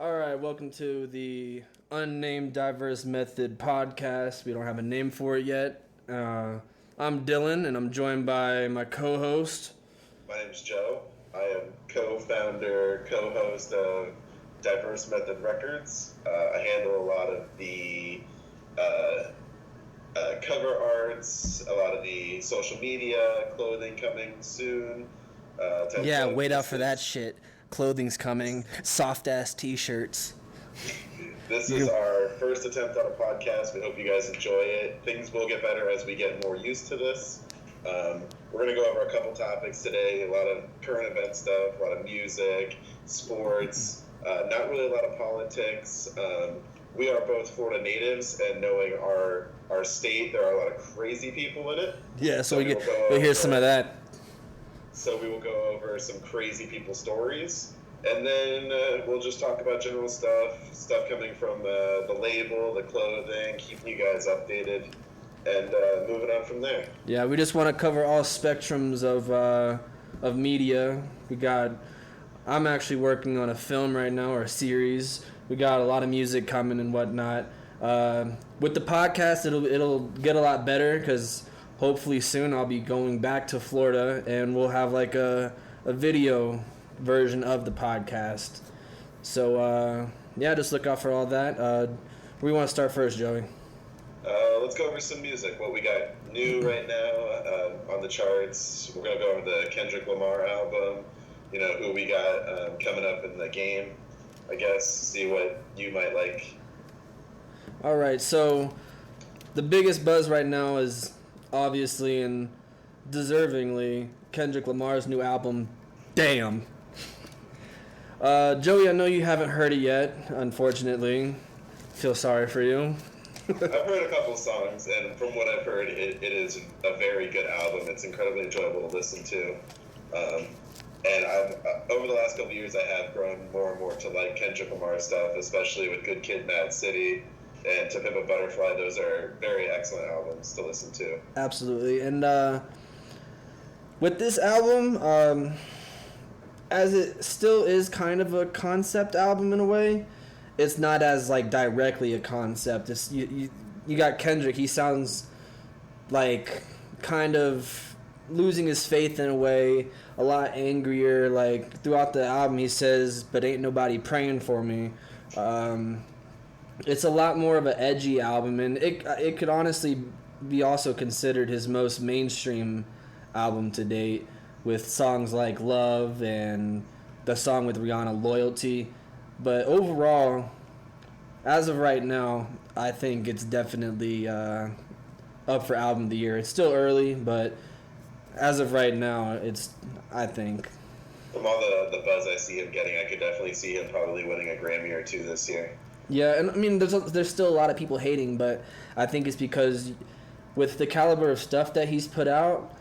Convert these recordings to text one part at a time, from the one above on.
All right, welcome to the Unnamed Diverse Method podcast. We don't have a name for it yet. I'm Dylan, and I'm joined by my co-host. My name's Joe. I am co-founder, co-host of Diverse Method Records. I handle a lot of the cover arts, a lot of the social media, clothing coming soon. Yeah, wait out for that shit. Clothing's coming. Soft-ass t-shirts. This is our first attempt on a podcast. We hope you guys enjoy it. Things will get better as we get more used to this. We're going to go over a couple topics today. A lot of current event stuff, a lot of music, sports, not really a lot of politics. We are both Florida natives, and knowing our state, there are a lot of crazy people in it. Yeah, so we'll hear some of that. So we will go over some crazy people stories, and then we'll just talk about general stuff coming from the label, the clothing, keeping you guys updated, and moving on from there. Yeah, we just want to cover all spectrums of media. I'm actually working on a film right now, or a series. We got a lot of music coming and whatnot. With the podcast, it'll get a lot better because hopefully soon I'll be going back to Florida and we'll have like a video version of the podcast. So yeah, just look out for all that. Where do we want to start first, Joey? Let's go over some music. What we got new right now on the charts. We're gonna go over the Kendrick Lamar album. You know who we got coming up in the game. I guess see what you might like. All right, so the biggest buzz right now is obviously and deservingly Kendrick Lamar's new album, Damn. Joey, I know you haven't heard it yet, unfortunately. Feel sorry for you. I've heard a couple songs, and from what I've heard, it is a very good album. It's incredibly enjoyable to listen to. And I've over the last couple of years, I have grown more and more to like Kendrick Lamar stuff, especially with Good Kid, Mad City, and To Pimp a Butterfly. Those are very excellent albums to listen to. Absolutely. And with this album, as it still is kind of a concept album in a way, it's not as like directly a concept. It's you got Kendrick. He sounds like kind of losing his faith in a way, a lot angrier. Like throughout the album, he says, "But ain't nobody praying for me." It's a lot more of an edgy album, and it could honestly be also considered his most mainstream album to date, with songs like Love and the song with Rihanna, Loyalty. But overall, as of right now, I think it's definitely up for album of the year. It's still early, but as of right now, I think. From all the buzz I see him getting, I could definitely see him probably winning a Grammy or two this year. Yeah, and I mean, there's still a lot of people hating, but I think it's because with the caliber of stuff that he's put out,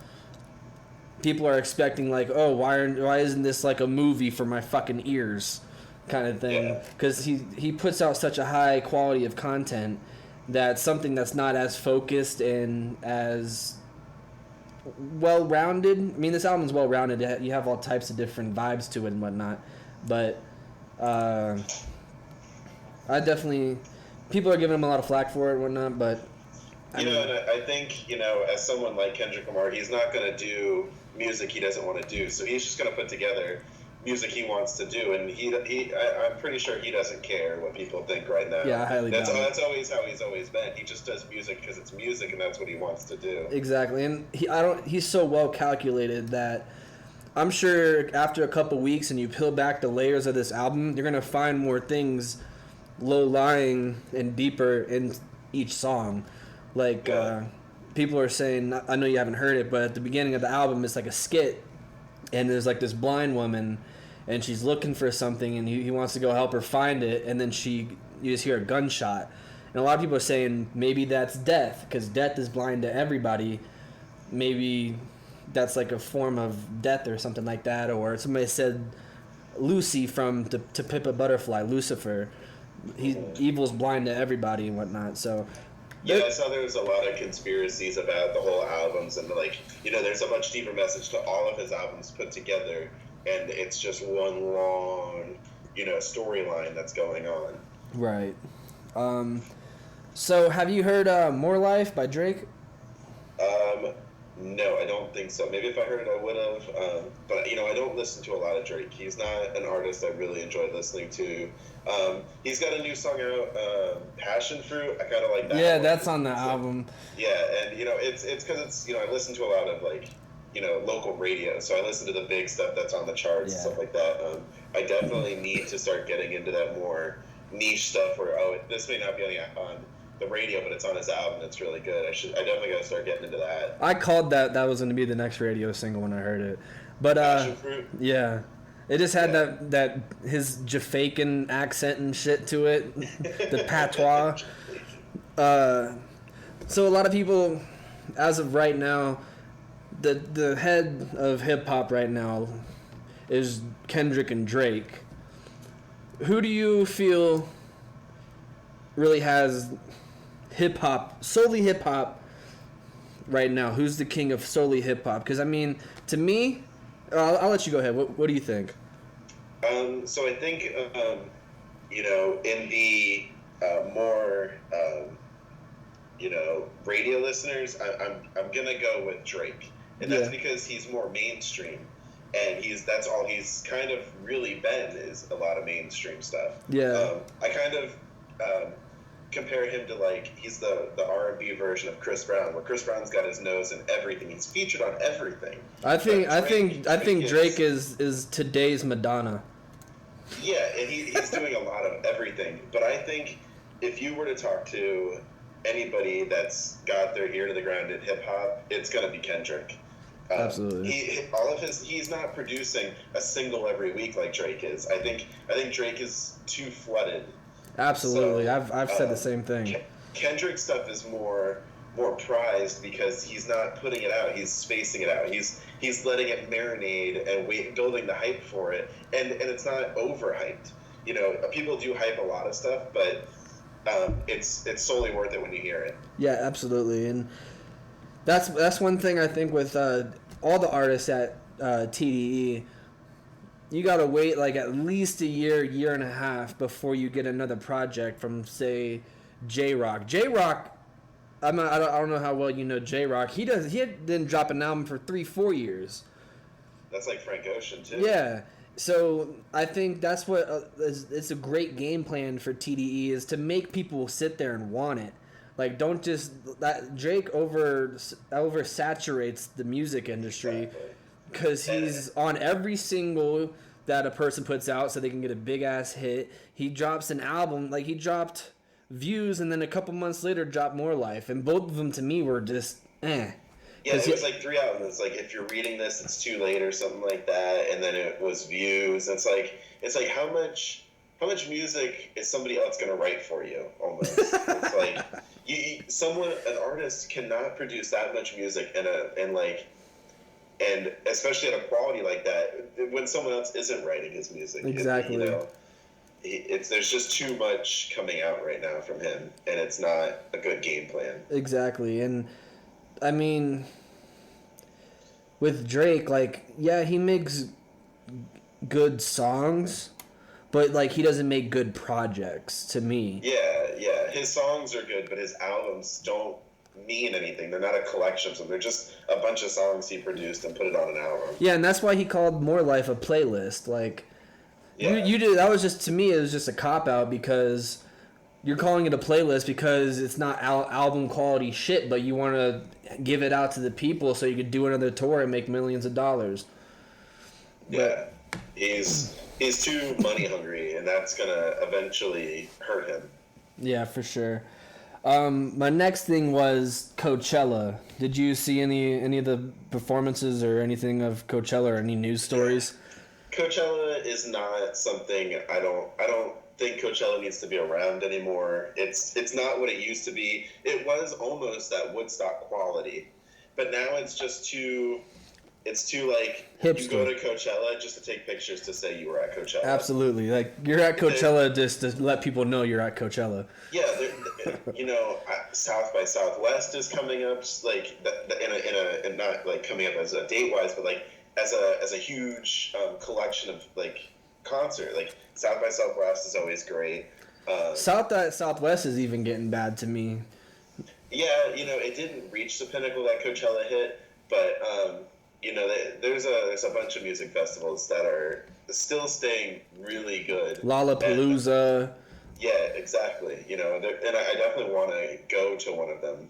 people are expecting like, oh, why isn't this like a movie for my fucking ears, kind of thing? Because he puts out such a high quality of content that something that's not as focused and as well-rounded. I mean, this album's well-rounded. You have all types of different vibes to it and whatnot, but I definitely, people are giving him a lot of flack for it and whatnot, but and I think, as someone like Kendrick Lamar, he's not going to do music he doesn't want to do. So he's just going to put together music he wants to do, and I'm pretty sure he doesn't care what people think right now. Yeah, I highly doubt it. That's always how he's always been. He just does music because it's music, and that's what he wants to do. Exactly, and he's so well calculated that I'm sure after a couple weeks and you peel back the layers of this album, you're going to find more things low-lying and deeper in each song. Like, people are saying, I know you haven't heard it, but at the beginning of the album, it's like a skit, and there's like this blind woman, and she's looking for something, and he wants to go help her find it, and then you just hear a gunshot. And a lot of people are saying maybe that's death, because death is blind to everybody. Maybe that's like a form of death or something like that. Or somebody said Lucy from To Pimp a Butterfly, Lucifer. Evil's blind to everybody and whatnot. So yeah, I saw there was a lot of conspiracies about the whole albums, and there's a much deeper message to all of his albums put together, and it's just one long storyline that's going on. Right. So have you heard More Life by Drake? No, I don't think so. Maybe if I heard it, I would have. But I don't listen to a lot of Drake. He's not an artist I really enjoy listening to. He's got a new song out, Passion Fruit. I kind of like that. Yeah, one. that's on the album. Yeah, and it's because it's I listen to a lot of local radio, so I listen to the big stuff that's on the charts and stuff like that. I definitely need to start getting into that more niche stuff where this may not be on the radio, but it's on his album. It's really good. I definitely got to start getting into that. I called that was going to be the next radio single when I heard it, but Passion Fruit? Yeah, it just had that his Jafaican accent and shit to it, the patois. So a lot of people, as of right now, the head of hip hop right now is Kendrick and Drake. Who do you feel really has solely hip hop right now? Who's the king of solely hip hop? Because to me, I'll let you go ahead. What do you think? So I think in the more radio listeners, I'm gonna go with Drake, and that's because he's more mainstream, and that's all he's kind of really been, is a lot of mainstream stuff. Yeah. I kind of compare him to he's the R&B version of Chris Brown, where Chris Brown's got his nose in everything. He's featured on everything. I think Drake is today's Madonna. Yeah, and he's doing a lot of everything. But I think if you were to talk to anybody that's got their ear to the ground in hip hop, it's gonna be Kendrick. Absolutely. He's not producing a single every week like Drake is. I think Drake is too flooded. Absolutely. So, I've said the same thing. Kendrick's stuff is more prized because he's not putting it out. He's spacing it out. He's letting it marinate and building the hype for it. And it's not overhyped. People do hype a lot of stuff, but it's solely worth it when you hear it. Yeah, absolutely. And that's one thing I think with all the artists at TDE. You gotta wait at least a year and a half before you get another project from, say, J-Rock. J-Rock, I don't know how well you know J-Rock. He didn't drop an album for 3-4 years. That's like Frank Ocean too. Yeah, so I think that's what it's a great game plan for TDE, is to make people sit there and want it. Don't just Drake oversaturates the music industry. Exactly. Because he's on every single that a person puts out so they can get a big-ass hit. He drops an album. He dropped Views, and then a couple months later dropped More Life. And both of them, to me, were just, eh. Yeah, it was 3 albums. If you're reading this, it's too late or something like that. And then it was Views. It's how much music is somebody else going to write for you, almost? It's an artist cannot produce that much music and especially at a quality like that, when someone else isn't writing his music. Exactly. There's just too much coming out right now from him, and it's not a good game plan. Exactly. And, with Drake, he makes good songs, but, he doesn't make good projects, to me. Yeah. His songs are good, but his albums don't mean anything. They're not a collection of them. They're just a bunch of songs he produced and put it on an album. Yeah, and that's why he called More Life a playlist. You did. That was just, to me, it was just a cop out, because you're calling it a playlist because it's not album quality shit, but you want to give it out to the people so you could do another tour and make millions of dollars. Yeah, he's too money hungry, and that's gonna eventually hurt him. Yeah, for sure. My next thing was Coachella. Did you see any of the performances or anything of Coachella or any news stories? Coachella is not something I don't think Coachella needs to be around anymore. It's not what it used to be. It was almost that Woodstock quality, but now it's just too hipster. You go to Coachella just to take pictures to say you were at Coachella. Absolutely. You're at Coachella just to let people know you're at Coachella. Yeah, South by Southwest is coming up, in not coming up as a date wise, but as a huge collection of concert. Like South by Southwest is always great. Southwest is even getting bad to me. Yeah, you know, it didn't reach the pinnacle that Coachella hit, but you know, there's a bunch of music festivals that are still staying really good. Lollapalooza. And, yeah, exactly. You know, and I definitely want to go to one of them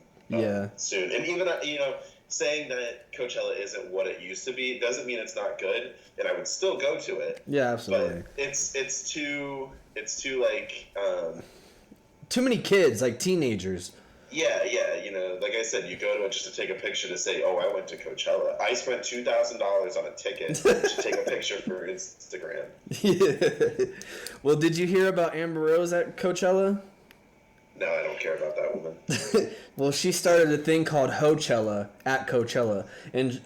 soon. And even, you know, saying that Coachella isn't what it used to be doesn't mean it's not good, and I would still go to it. Yeah, absolutely. But it's too like too many kids, like teenagers. Yeah, you know, like I said, you go to it just to take a picture to say, oh, I went to Coachella. I spent $2,000 on a ticket to take a picture for Instagram. Yeah. Well, did you hear about Amber Rose at Coachella? No, I don't care about that woman. Well, she started a thing called Hochella at Coachella, and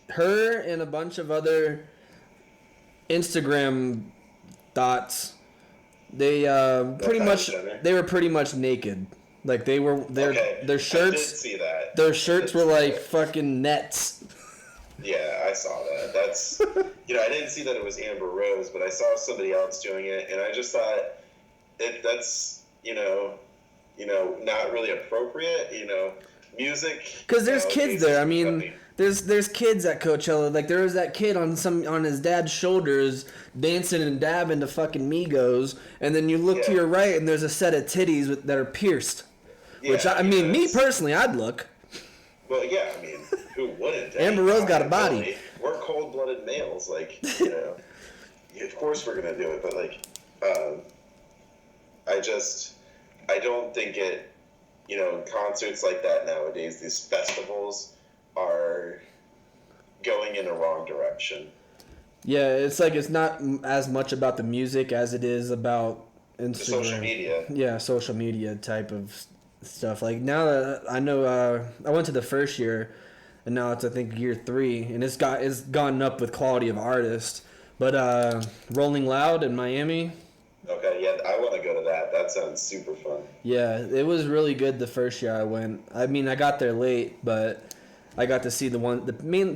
her and a bunch of other Instagram dots, they were pretty much naked. Like their shirts. I did see that. Their shirts were like fucking nets. Yeah, I saw that. That's you know, I didn't see that it was Amber Rose, but I saw somebody else doing it, and I just thought that's you know, not really appropriate. You know, music. Because there's kids there. I mean, there's kids at Coachella. Like there was that kid on his dad's shoulders dancing and dabbing to fucking Migos, and then you look to your right and there's a set of titties that are pierced. Yeah, which I mean, me personally, I'd look. Well, yeah, I mean, who wouldn't? Amber Rose got a body. We're cold-blooded males, like you know. Of course, we're gonna do it, but like, I don't think it. You know, concerts like that nowadays, these festivals are going in the wrong direction. Yeah, it's like it's not as much about the music as it is about Instagram. The social media. Yeah, social media type of stuff. Like now that I know, I went to the first year, and now it's I think year 3, and it's gone up with quality of artist. But Rolling Loud in Miami. Okay, yeah, I want to go to that. That sounds super fun. Yeah, it was really good the first year I went. I mean, I got there late, but I got to see the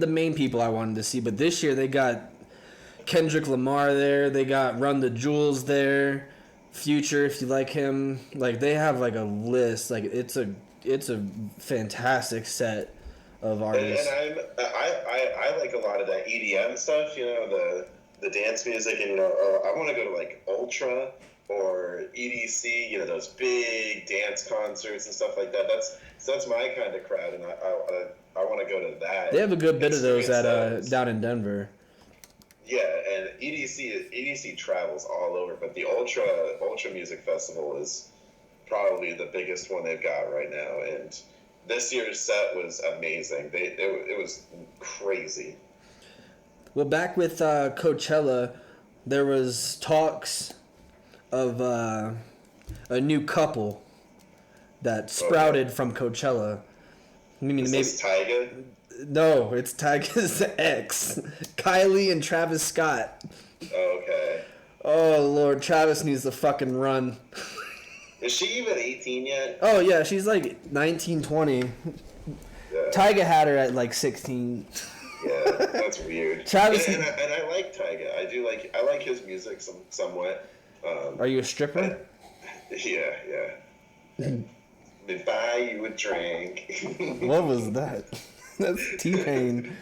main people I wanted to see. But this year they got Kendrick Lamar there. They got Run the Jewels there. Future, if you like him. Like they have like a list. Like it's a fantastic set of artists. And I like a lot of that EDM stuff. You know, the dance music, and you know, I want to go to like Ultra or EDC. You know, those big dance concerts and stuff like that. That's my kind of crowd, and I want to go to that. They have a good bit of those at down in Denver. Yeah, and EDC travels all over, but the Ultra Music Festival is probably the biggest one they've got right now, and this year's set was amazing. It was crazy. Well, back with Coachella, there was talks of a new couple that sprouted from Coachella. I mean, is this Tyga? No, it's Tyga's ex, Kylie and Travis Scott. Okay. Oh Lord, Travis needs to fucking run. Is she even 18 yet? Oh yeah, she's like 19, 20. Yeah. Tyga had her at like 16. Yeah, that's weird. Travis and I like Tyga. I like his music somewhat. Are you a stripper? Yeah. They buy you a drink. What was that? That's T-Pain.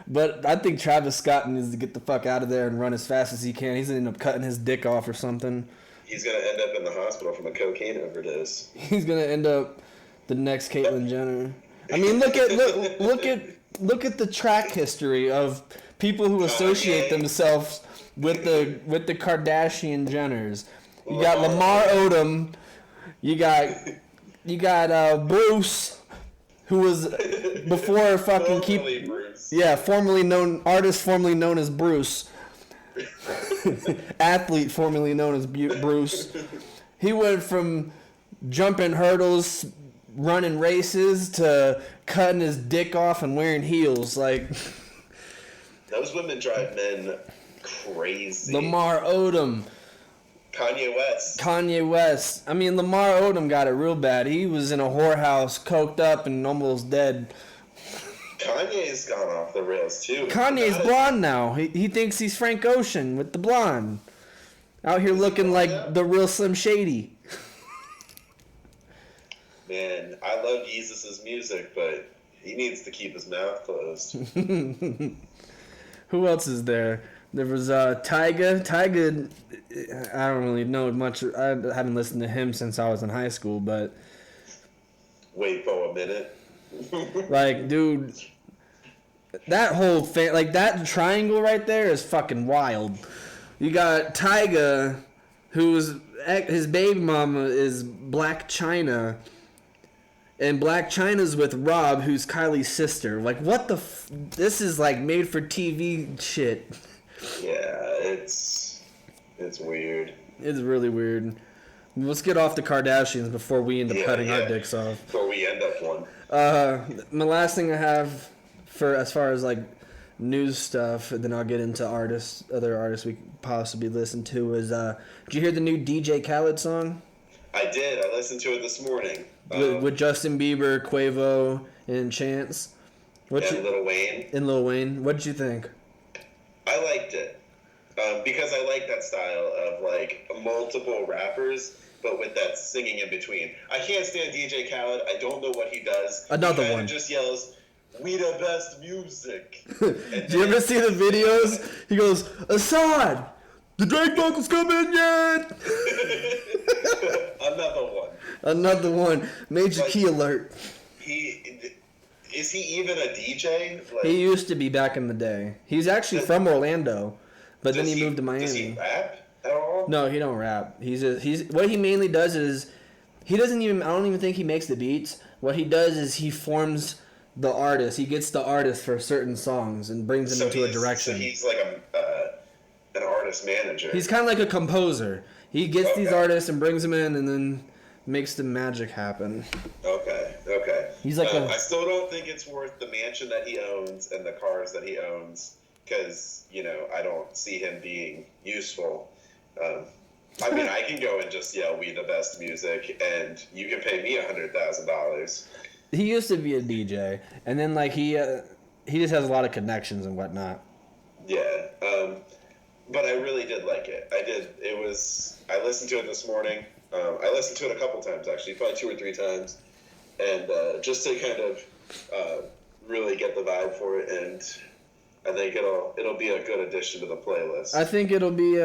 But I think Travis Scott needs to get the fuck out of there and run as fast as he can. He's gonna end up cutting his dick off or something. He's gonna end up in the hospital from a cocaine overdose. He's gonna end up the next Caitlyn Jenner. I mean, look at the track history of people who associate themselves with the Kardashian Jenners. You got Lamar Odom. You got Bruce, who was before fucking Bruce. Yeah, formerly known as Bruce. Athlete formerly known as Bruce. He went from jumping hurdles, running races, to cutting his dick off and wearing heels. Like those women drive men crazy. Lamar Odom. Kanye West. I mean, Lamar Odom got it real bad. He was in a whorehouse, coked up, and almost dead. Kanye's gone off the rails too. Kanye's blonde now. He thinks he's Frank Ocean with the blonde. Out here looking like the real Slim Shady. Man, I love Yeezus' music, but he needs to keep his mouth closed. Who else is there? There was Tyga. Tyga, I don't really know much. I haven't listened to him since I was in high school, but... Wait for a minute. Like, dude, that whole thing, like, that triangle right there is fucking wild. You got Tyga, his baby mama is Black China, and Black China's with Rob, who's Kylie's sister. Like, what the this is, like, made for TV shit. Yeah, it's weird. It's really weird. Let's get off the Kardashians before we end up cutting our dicks off. Before we end up one. My last thing I have for as far as like news stuff, and then I'll get into other artists we could possibly listen to is did you hear the new DJ Khaled song? I did. I listened to it this morning. With Justin Bieber, Quavo, and Chance. Lil Wayne. And Lil Wayne. What did you think? I liked it. Because I like that style of like multiple rappers, but with that singing in between. I can't stand DJ Khaled. I don't know what he does. Another he one. Just yells, "We the best music." Do you ever see the videos? He goes, "Assad, the Drake vocals come in yet?" Another one. Major key alert. Is he even a DJ? Like, he used to be back in the day. He's actually from Orlando, but then he moved to Miami. Does he rap at all? No, he don't rap. He's what he mainly does is I don't even think he makes the beats. What he does is he forms the artist. He gets the artist for certain songs and brings them into a direction. So he's like an artist manager. He's kind of like a composer. He gets these artists and brings them in and then makes the magic happen. Okay. He's like I still don't think it's worth the mansion that he owns and the cars that he owns because, I don't see him being useful. I mean, I can go and just yell, "We the best music," and you can pay me $100,000. He used to be a DJ, and then like he just has a lot of connections and whatnot. Yeah, but I really did like it. I did. I listened to it this morning. I listened to it a couple times actually, probably 2 or 3 times, and just to kind of really get the vibe for it, and I think it'll be a good addition to the playlist. I think it'll be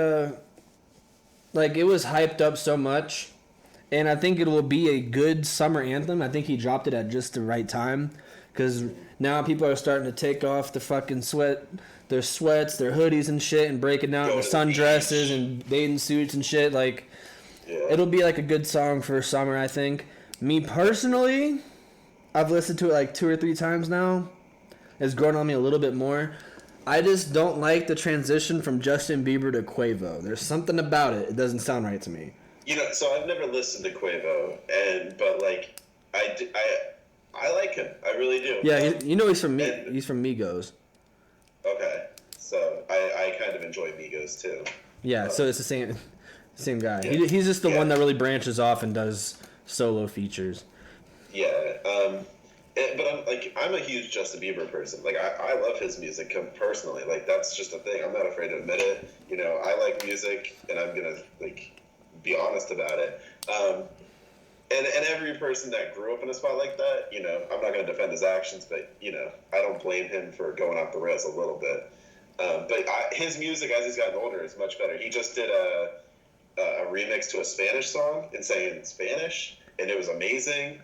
like it was hyped up so much, and I think it will be a good summer anthem. I think he dropped it at just the right time, because now people are starting to take off the fucking their sweats, their hoodies and shit, and break it down into sundresses and bathing suits and shit. Like, it'll be like a good song for summer, I think. Me personally, I've listened to it like 2 or 3 times now. It's grown on me a little bit more. I just don't like the transition from Justin Bieber to Quavo. There's something about it. It doesn't sound right to me. So I've never listened to Quavo, but like I like him. I really do. Yeah, he's from he's from Migos. Okay, so I kind of enjoy Migos too. Yeah, so it's the same guy. Yeah. He's just the one that really branches off and does solo features. Yeah, but I'm a huge Justin Bieber person. Like I love his music personally. Like that's just a thing. I'm not afraid to admit it. I like music, and I'm gonna be honest about it. And every person that grew up in a spot like that, I'm not gonna defend his actions, but I don't blame him for going off the rails a little bit. But his music as he's gotten older is much better. He just did a remix to a Spanish song and sang it in Spanish, and it was amazing.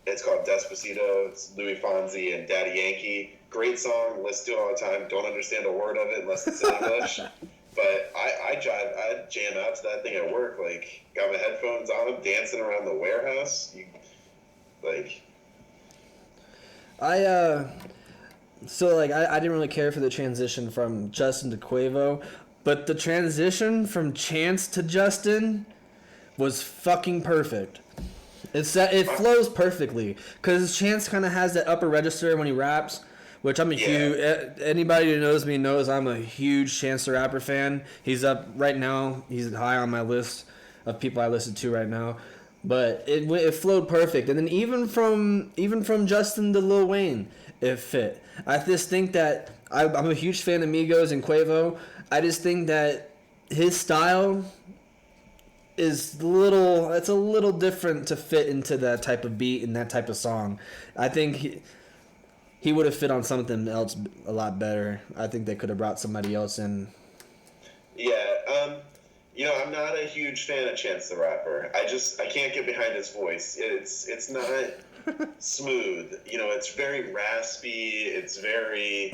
It's called Despacito. It's Louis Fonsi and Daddy Yankee. Great song. Listen to it all the time. Don't understand a word of it unless it's in English. But I jam out to that thing at work. Like, got my headphones on, dancing around the warehouse. I didn't really care for the transition from Justin to Quavo, but the transition from Chance to Justin was fucking perfect. It flows perfectly because Chance kind of has that upper register when he raps, which I'm a huge. Anybody who knows me knows I'm a huge Chance the Rapper fan. He's up right now. He's high on my list of people I listen to right now. But it flowed perfect, and then even from Justin to Lil Wayne, it fit. I just think that I'm a huge fan of Migos and Quavo. I just think that his style is it's a little different to fit into that type of beat and that type of song. I think he would have fit on something else a lot better. I think they could have brought somebody else in. Yeah, I'm not a huge fan of Chance the Rapper. I can't get behind his voice. It's not smooth. It's very raspy. It's very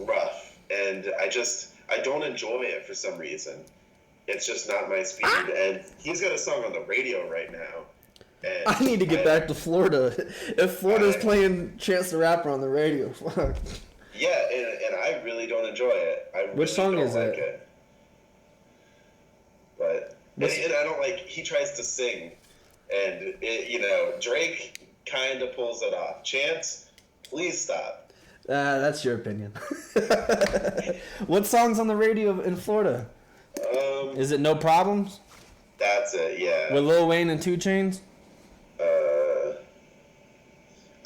rough, and I don't enjoy it for some reason. It's just not my speed. And he's got a song on the radio right now. And I need to get back to Florida. If Florida's playing Chance the Rapper on the radio, fuck. Yeah, and I really don't enjoy it. Which song is like it? It. But and I don't like. He tries to sing, and Drake kind of pulls it off. Chance, please stop. That's your opinion. What song's on the radio in Florida? Is it No Problems? That's it. Yeah. With Lil Wayne and 2 Chainz? I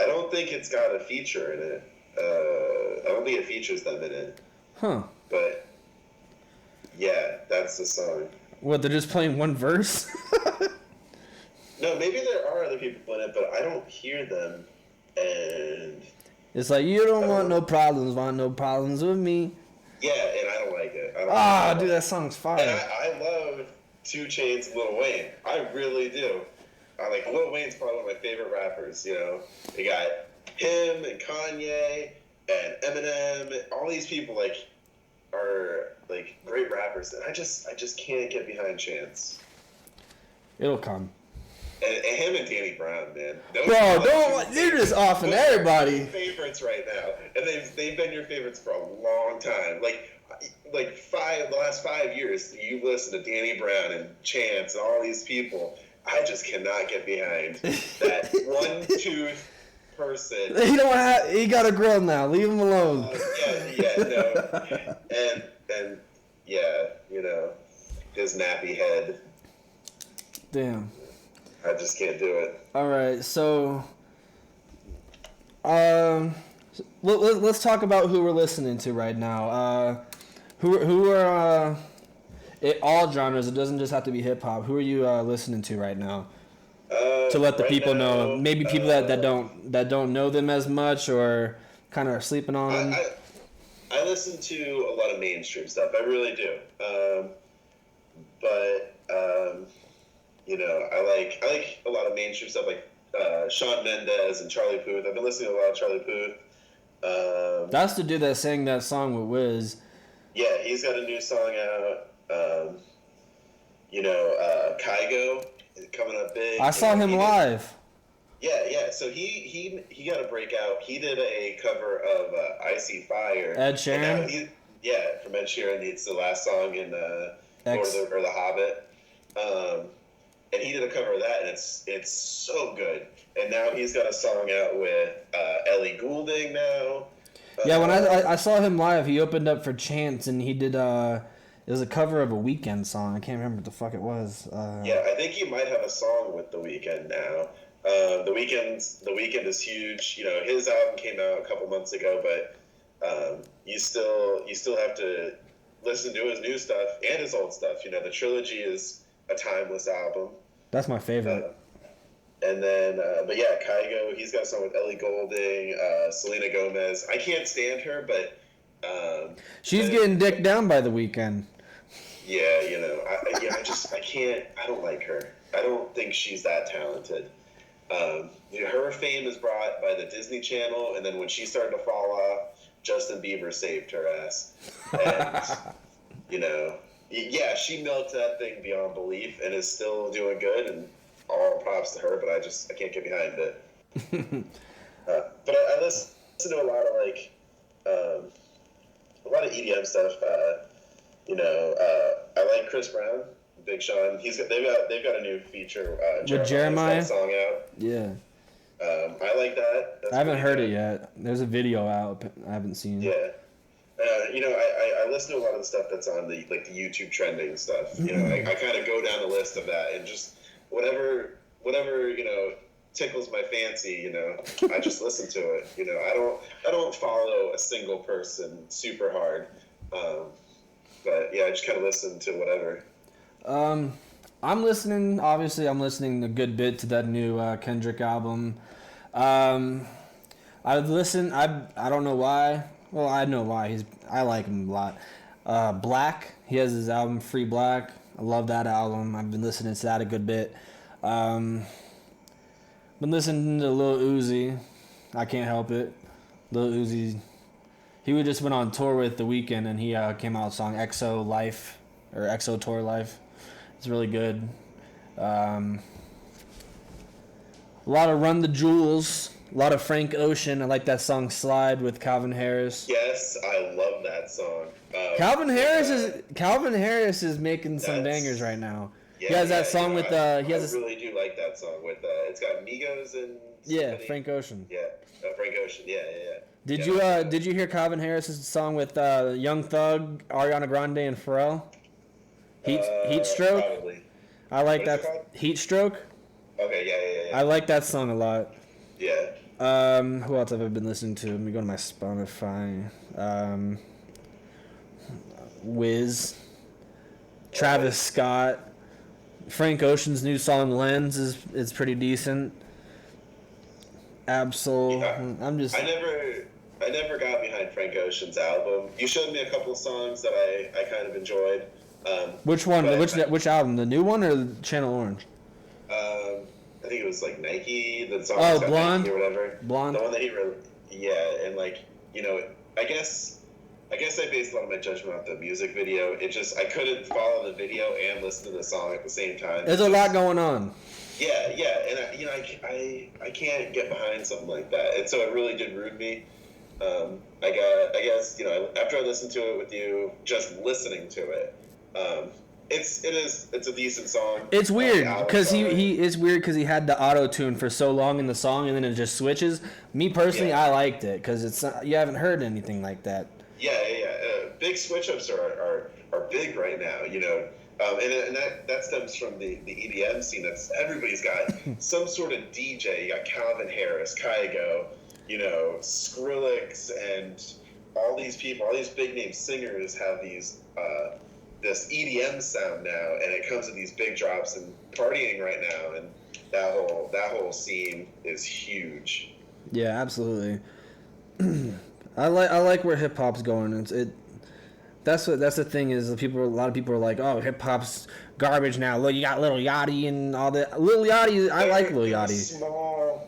don't think it's got a feature in it. I don't think it features them in it. Huh. But yeah, that's the song. What, they're just playing one verse? No, maybe there are other people in it, but I don't hear them. And it's like, you don't want no problems with me. Yeah, and I don't like it. Dude, that song's fire. And I love 2 Chainz and Lil Wayne. I really do. Lil Wayne's probably one of my favorite rappers. You got him and Kanye and Eminem. All these people are great rappers, and I just can't get behind Chance. It'll come. And him and Danny Brown, man. You're just offing everybody. Favorites right now, and they've been your favorites for a long time. The last 5 years, you listen to Danny Brown and Chance and all these people. I just cannot get behind that one tooth person. He got a grill now. Leave him alone. No. And his nappy head. Damn. I just can't do it. All right, so let's talk about who we're listening to right now. Who are all genres? It doesn't just have to be hip hop. Who are you listening to right now? To let the people know, maybe people that don't know them as much or kind of are sleeping on them. I listen to a lot of mainstream stuff. I really do. I like a lot of mainstream stuff like Shawn Mendes and Charlie Puth. I've been listening to a lot of Charlie Puth. That's the dude that sang that song with Wiz. Yeah, he's got a new song out. Kygo is coming up big. I saw him live. Yeah. So he got a breakout. He did a cover of Icy Fire. Ed Sheeran? From Ed Sheeran. It's the last song in Lord of the Hobbit. And he did a cover of that, and it's so good. And now he's got a song out with Ellie Goulding now. Yeah, when I saw him live, he opened up for Chance, and he did it was a cover of a Weeknd song. I can't remember what the fuck it was. I think he might have a song with The Weeknd now. The Weeknd is huge. His album came out a couple months ago, but you still have to listen to his new stuff and his old stuff. The trilogy is a timeless album. That's my favorite. And then, Kygo, he's got a song with Ellie Goulding, Selena Gomez. I can't stand her, but she's getting dicked down by The Weeknd. Yeah, I can't. I don't like her. I don't think she's that talented. Her fame is brought by the Disney Channel, and then when she started to fall off, Justin Bieber saved her ass. And she milked that thing beyond belief, and is still doing good. And all props to her, but I can't get behind it. But I listen to a lot of EDM stuff. I like Chris Brown, Big Sean. They've got a new feature. With Jeremiah song out. Yeah. I like that. That's I haven't heard it yet. There's a video out. I haven't seen it. Yeah. I listen to a lot of the stuff that's on the YouTube trending stuff. I kind of go down the list of that and just whatever tickles my fancy. I just listen to it. I don't follow a single person super hard. But yeah, I just kind of listen to whatever. I'm listening a good bit to that new Kendrick album. I've listened. I don't know why. Well, I know why. I like him a lot. Black. He has his album Free Black. I love that album. I've been listening to that a good bit. Been listening to Lil Uzi. I can't help it. Lil Uzi. He just went on tour with The Weeknd, and he came out with a song EXO Life or EXO Tour Life. It's really good. A lot of Run the Jewels. A lot of Frank Ocean. I like that song Slide with Calvin Harris. Yes, I love that song. Calvin Harris is making some bangers right now. Yeah, he has that song with I really do like that song with it's got Migos and somebody. Frank Ocean. Yeah, Frank Ocean. Yeah. Did you hear Calvin Harris's song with Young Thug, Ariana Grande, and Pharrell? Heat Stroke. Probably. I like that. Heat Stroke. Okay, yeah. I like that song a lot. Yeah. Who else have I been listening to? Let me go to my Spotify. Wiz, Travis Scott, Frank Ocean's new song Lens is pretty decent. Absol. Yeah. I never got behind Frank Ocean's album. You showed me a couple of songs that I kind of enjoyed. Which one? Which album? The new one or Channel Orange? I think it was like Nike. The song Blonde Nike or whatever. Blonde. The one that he really, yeah, and I guess I based a lot of my judgment off the music video. I couldn't follow the video and listen to the song at the same time. There's a lot going on. Yeah, and I can't get behind something like that, and so it really did ruin me. I guess after I listened to it with you, just listening to it, it's a decent song. It's weird because he had the auto tune for so long in the song, and then it just switches. Me personally, I liked it because you haven't heard anything like that. Yeah. Big switch ups are big right now, and that stems from the EDM scene. That's everybody's got some sort of DJ. You got Calvin Harris, Kygo, Skrillex, and all these people, all these big name singers have these this EDM sound now, and it comes with these big drops and partying right now, and that whole scene is huge. Yeah, absolutely. I like where hip hop's going. That's the thing is a lot of people are like, oh, hip hop's garbage now. Look, you got Lil Yachty and all that. Lil Yachty, I like Lil Yachty.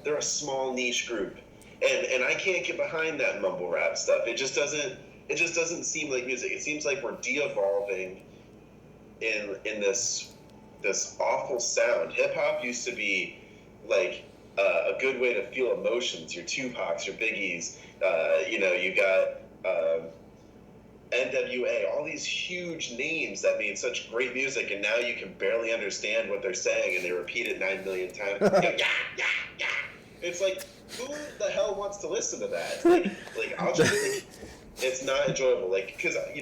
They're a small niche group, and I can't get behind that mumble rap stuff. It just doesn't seem like music. It seems like we're de-evolving in this awful sound. Hip hop used to be like a good way to feel emotions. Your Tupacs, your Biggies. You got NWA. All these huge names that made such great music, and now you can barely understand what they're saying, and they repeat it 9 million times. Yeah. It's like, who the hell wants to listen to that? Like I'll just it's not enjoyable. Like, because I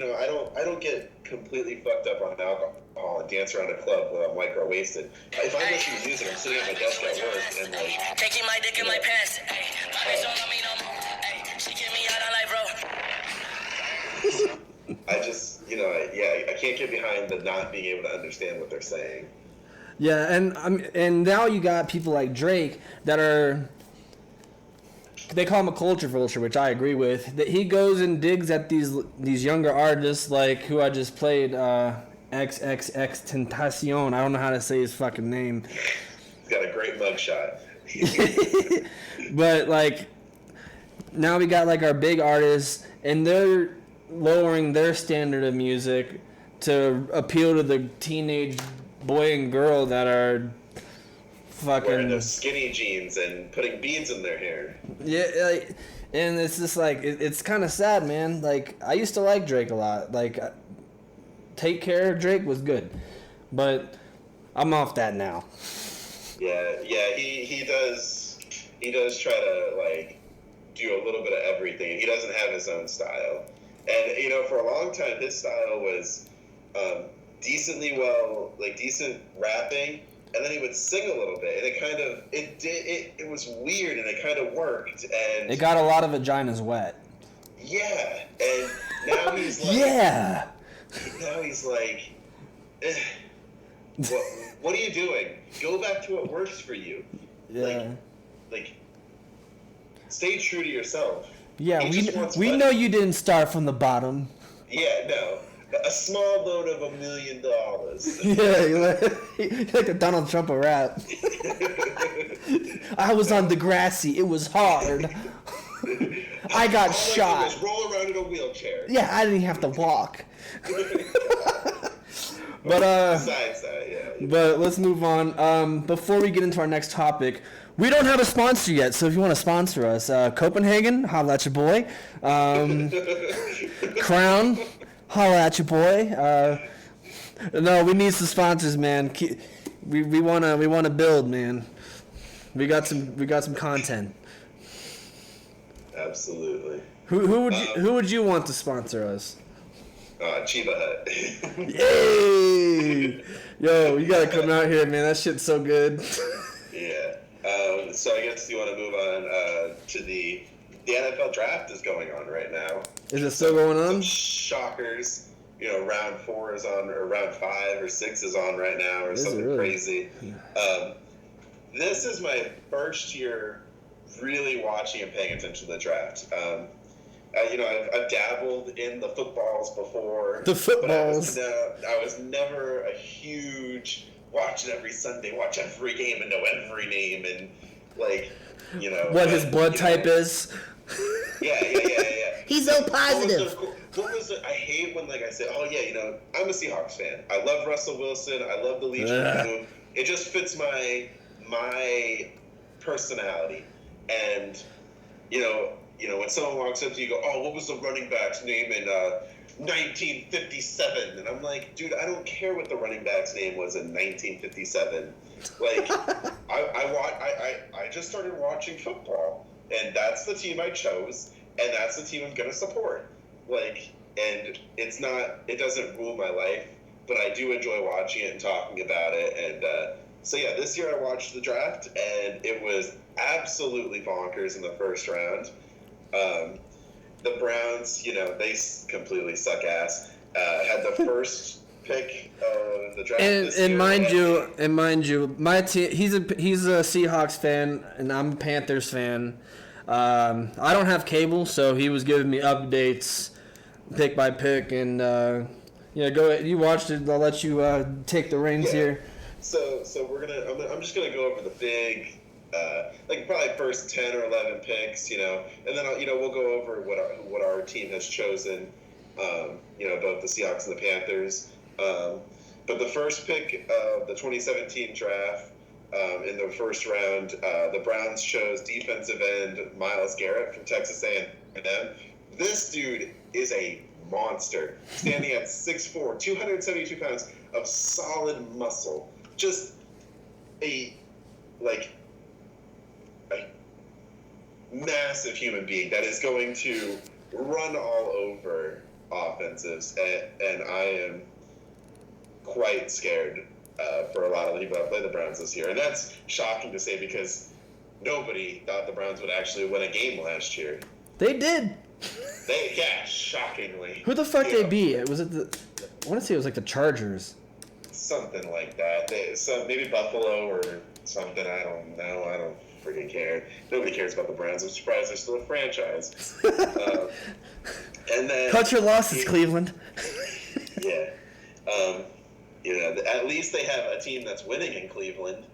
don't get completely fucked up on alcohol and dance around a club when I'm white girl wasted. If I'm listening to music, I'm sitting at my desk at work and like taking my dick in my pants. Hey, don't love me no more. Hey, she get me out on life, bro. I just I can't get behind the not being able to understand what they're saying. Yeah, and now you got people like Drake that are. They call him a culture vulture, which I agree with. That he goes and digs at these younger artists like who I just played, XXX Tentacion. I don't know how to say his fucking name. He's got a great mugshot. But like, now we got like our big artists, and they're lowering their standard of music to appeal to the teenage boy and girl that are fucking wearing those skinny jeans and putting beads in their hair. Yeah, and it's just like it's kind of sad, man. Like I used to like Drake a lot. Like Take Care, Drake was good, but I'm off that now. Yeah, he does try to like do a little bit of everything. He doesn't have his own style, and for a long time his style was decent rapping, and then he would sing a little bit, and it was weird, and it kind of worked, and It got a lot of vaginas wet. yeah, and now he's like, Yeah. now he's like, what are you doing? Go back to what works for you. Yeah. Like, stay true to yourself. Yeah, He just wants we money. know you didn't start from the bottom. Yeah, no. A small loan of $1 million. Yeah, you're like a Donald Trump of rap. I was on Degrassi. It was hard. I got All shot. I did was roll around in a wheelchair. Yeah, I didn't have to walk. But Besides that, yeah. But let's move on. Before we get into our next topic, we don't have a sponsor yet, so if you want to sponsor us, Copenhagen, holla at your boy. Crown, holla at your boy. No, we need some sponsors, man. We wanna build, man. We got some content. Absolutely. Who would you want to sponsor us? Chiba Hut. Yay! Yo, you gotta come out here, man. That shit's so good. Yeah. So I guess you want to move on to the NFL draft is going on right now. Is it still going Some on? shockers. Round 4 is on, or round 5 or 6 is on right now, or Is it something really? crazy. This is my first year really watching and paying attention to the draft. I've dabbled in the footballs before. The footballs. But I was never a huge watch it every Sunday, watch every game and know every name and What his blood type is. Yeah. He's so positive. What was it? I hate when I say, oh yeah, I'm a Seahawks fan. I love Russell Wilson. I love the Legion move. It just fits my personality. And when someone walks up to you, go, oh, what was the running back's name in 1957? And I'm like, dude, I don't care what the running back's name was in 1957. I just started watching football, and that's the team I chose, and that's the team I'm gonna support. And it doesn't rule my life, but I do enjoy watching it and talking about it. And so yeah, this year I watched the draft, and it was absolutely bonkers in the first round. The Browns, they completely suck ass. Had the first pick of the draft this year. And mind you, my team. He's a Seahawks fan, and I'm a Panthers fan. I don't have cable, so he was giving me updates, pick by pick, and go ahead. You watched it. I'll let you take the reins here. So I'm just gonna go over the big. Probably first 10 or 11 picks, and then we'll go over what our team has chosen, both the Seahawks and the Panthers. But the first pick of the 2017 draft, in the first round, the Browns chose defensive end Myles Garrett from Texas A&M. This dude is a monster, standing at 6'4", 272 pounds of solid muscle, just a massive human being that is going to run all over offensives, and I am quite scared for a lot of the people that play the Browns this year. And that's shocking to say because nobody thought the Browns would actually win a game last year. They did. Shockingly. Who the fuck they beat? Was it I want to say it was the Chargers. Something like that. Maybe Buffalo or something. I don't know. I don't freaking care. Nobody cares about the Browns. I'm surprised they're still a franchise. And then Cut your losses, Cleveland. Yeah. At least they have a team that's winning in Cleveland.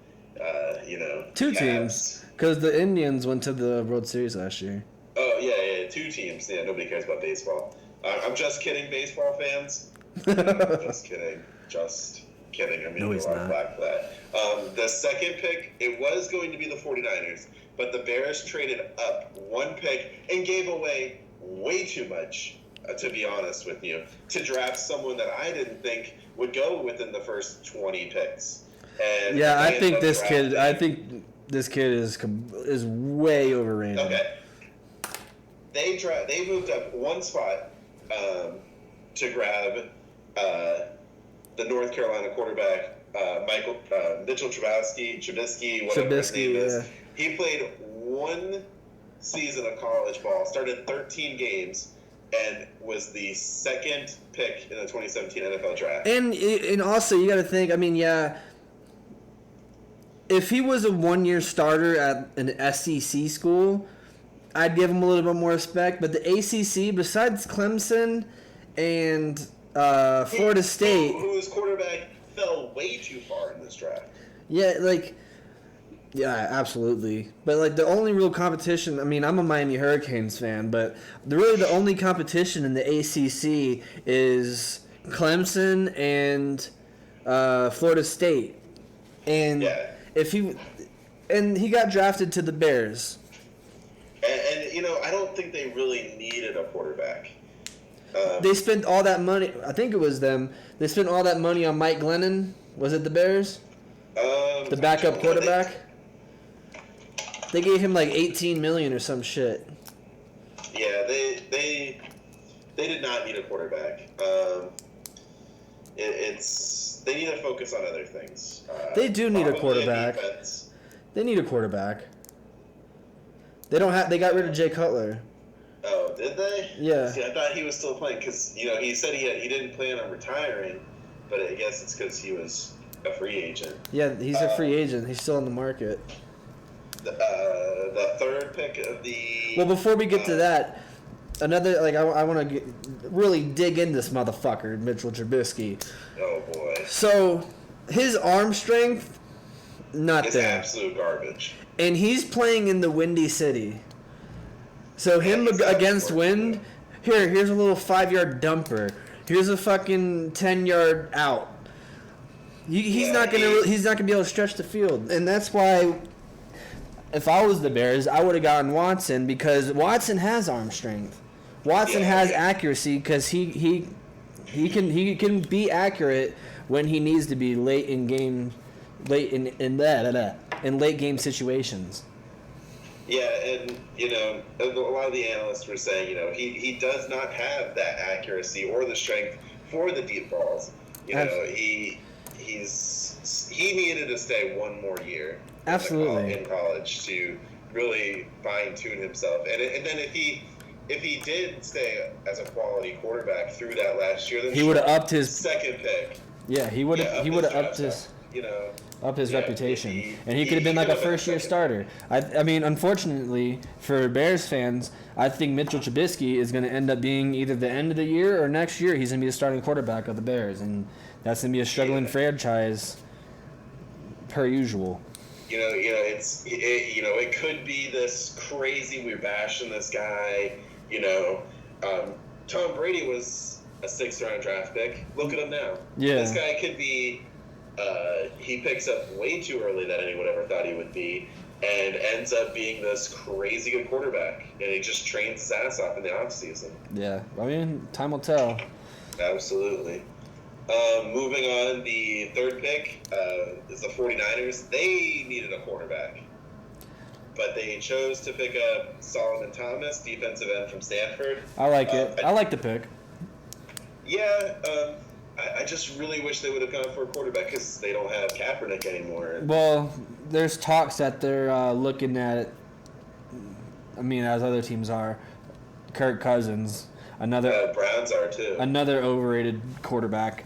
Two Cavs. teams, because the Indians went to the World Series last year. Oh yeah, 2 teams. Yeah, nobody cares about baseball. I'm just kidding, baseball fans. Just kidding. I mean, No, he's a lot not. of flack for that. The second pick, it was going to be the 49ers, but the Bears traded up 1 pick and gave away way too much, to be honest with you, to draft someone that I didn't think would go within the first 20 picks. And Yeah, I they think ended up this kid is way overrated. Okay. They moved up 1 spot to grab the North Carolina quarterback Mitchell Trubisky, whatever his name is. Yeah. He played one season of college ball, started 13 games, and was the second pick in the 2017 NFL draft. And also, you got to think, I mean, yeah, if he was a one-year starter at an SEC school, I'd give him a little bit more respect. But the ACC, besides Clemson and Florida State, whose quarterback fell way too far in this draft. Yeah, absolutely. But the only real competition, I mean, I'm a Miami Hurricanes fan, but the only competition in the ACC is Clemson and Florida State. And he got drafted to the Bears. And I don't think they really needed a quarterback. They spent all that money. I think it was them. They spent all that money on Mike Glennon. Was it the Bears? The backup quarterback. They gave him like $18 million or some shit. Yeah, they did not need a quarterback. They need to focus on other things. They do need a quarterback. They need a quarterback. They don't have. They got rid of Jay Cutler. Oh, did they? Yeah. See, I thought he was still playing because he said he didn't plan on retiring, but I guess it's because he was a free agent. Yeah, he's a free agent. He's still on the market. The third pick of the. Well, before we get to that, another I want to really dig in this motherfucker, Mitchell Trubisky. Oh boy. So, his arm strength, not it's there. Absolute garbage. And he's playing in the Windy City. So him against wind, here's a little 5-yard dumper. Here's a fucking 10-yard out. He's not gonna be able to stretch the field, and that's why. If I was the Bears, I would have gotten Watson because Watson has arm strength. Watson has accuracy because he can be accurate when he needs to be late in late game situations. Yeah, and a lot of the analysts were saying he does not have that accuracy or the strength for the deep balls. He needed to stay one more year. Absolutely. In college to really fine-tune himself. And then if he did stay as a quality quarterback through that last year, then he would have upped his second pick. Yeah, he would have upped his reputation, and he could have been like a first-year starter. I mean, unfortunately for Bears fans, I think Mitchell Trubisky is going to end up being either the end of the year or next year. He's going to be the starting quarterback of the Bears, and that's going to be a struggling franchise per usual. It could be this crazy. We're bashing this guy. Tom Brady was a 6th-round draft pick. Look at him now. Yeah. This guy could be. He picks up way too early than anyone ever thought he would be, and ends up being this crazy good quarterback. And he just trains his ass off in the off season. Yeah, I mean, time will tell. Absolutely. Moving on, the third pick is the 49ers. They needed a quarterback, but they chose to pick up Solomon Thomas, defensive end from Stanford. I like it. I like the pick. Yeah, I just really wish they would have gone for a quarterback because they don't have Kaepernick anymore. Well, there's talks that they're looking at, I mean, as other teams are, Kirk Cousins, another Browns are too. Another overrated quarterback.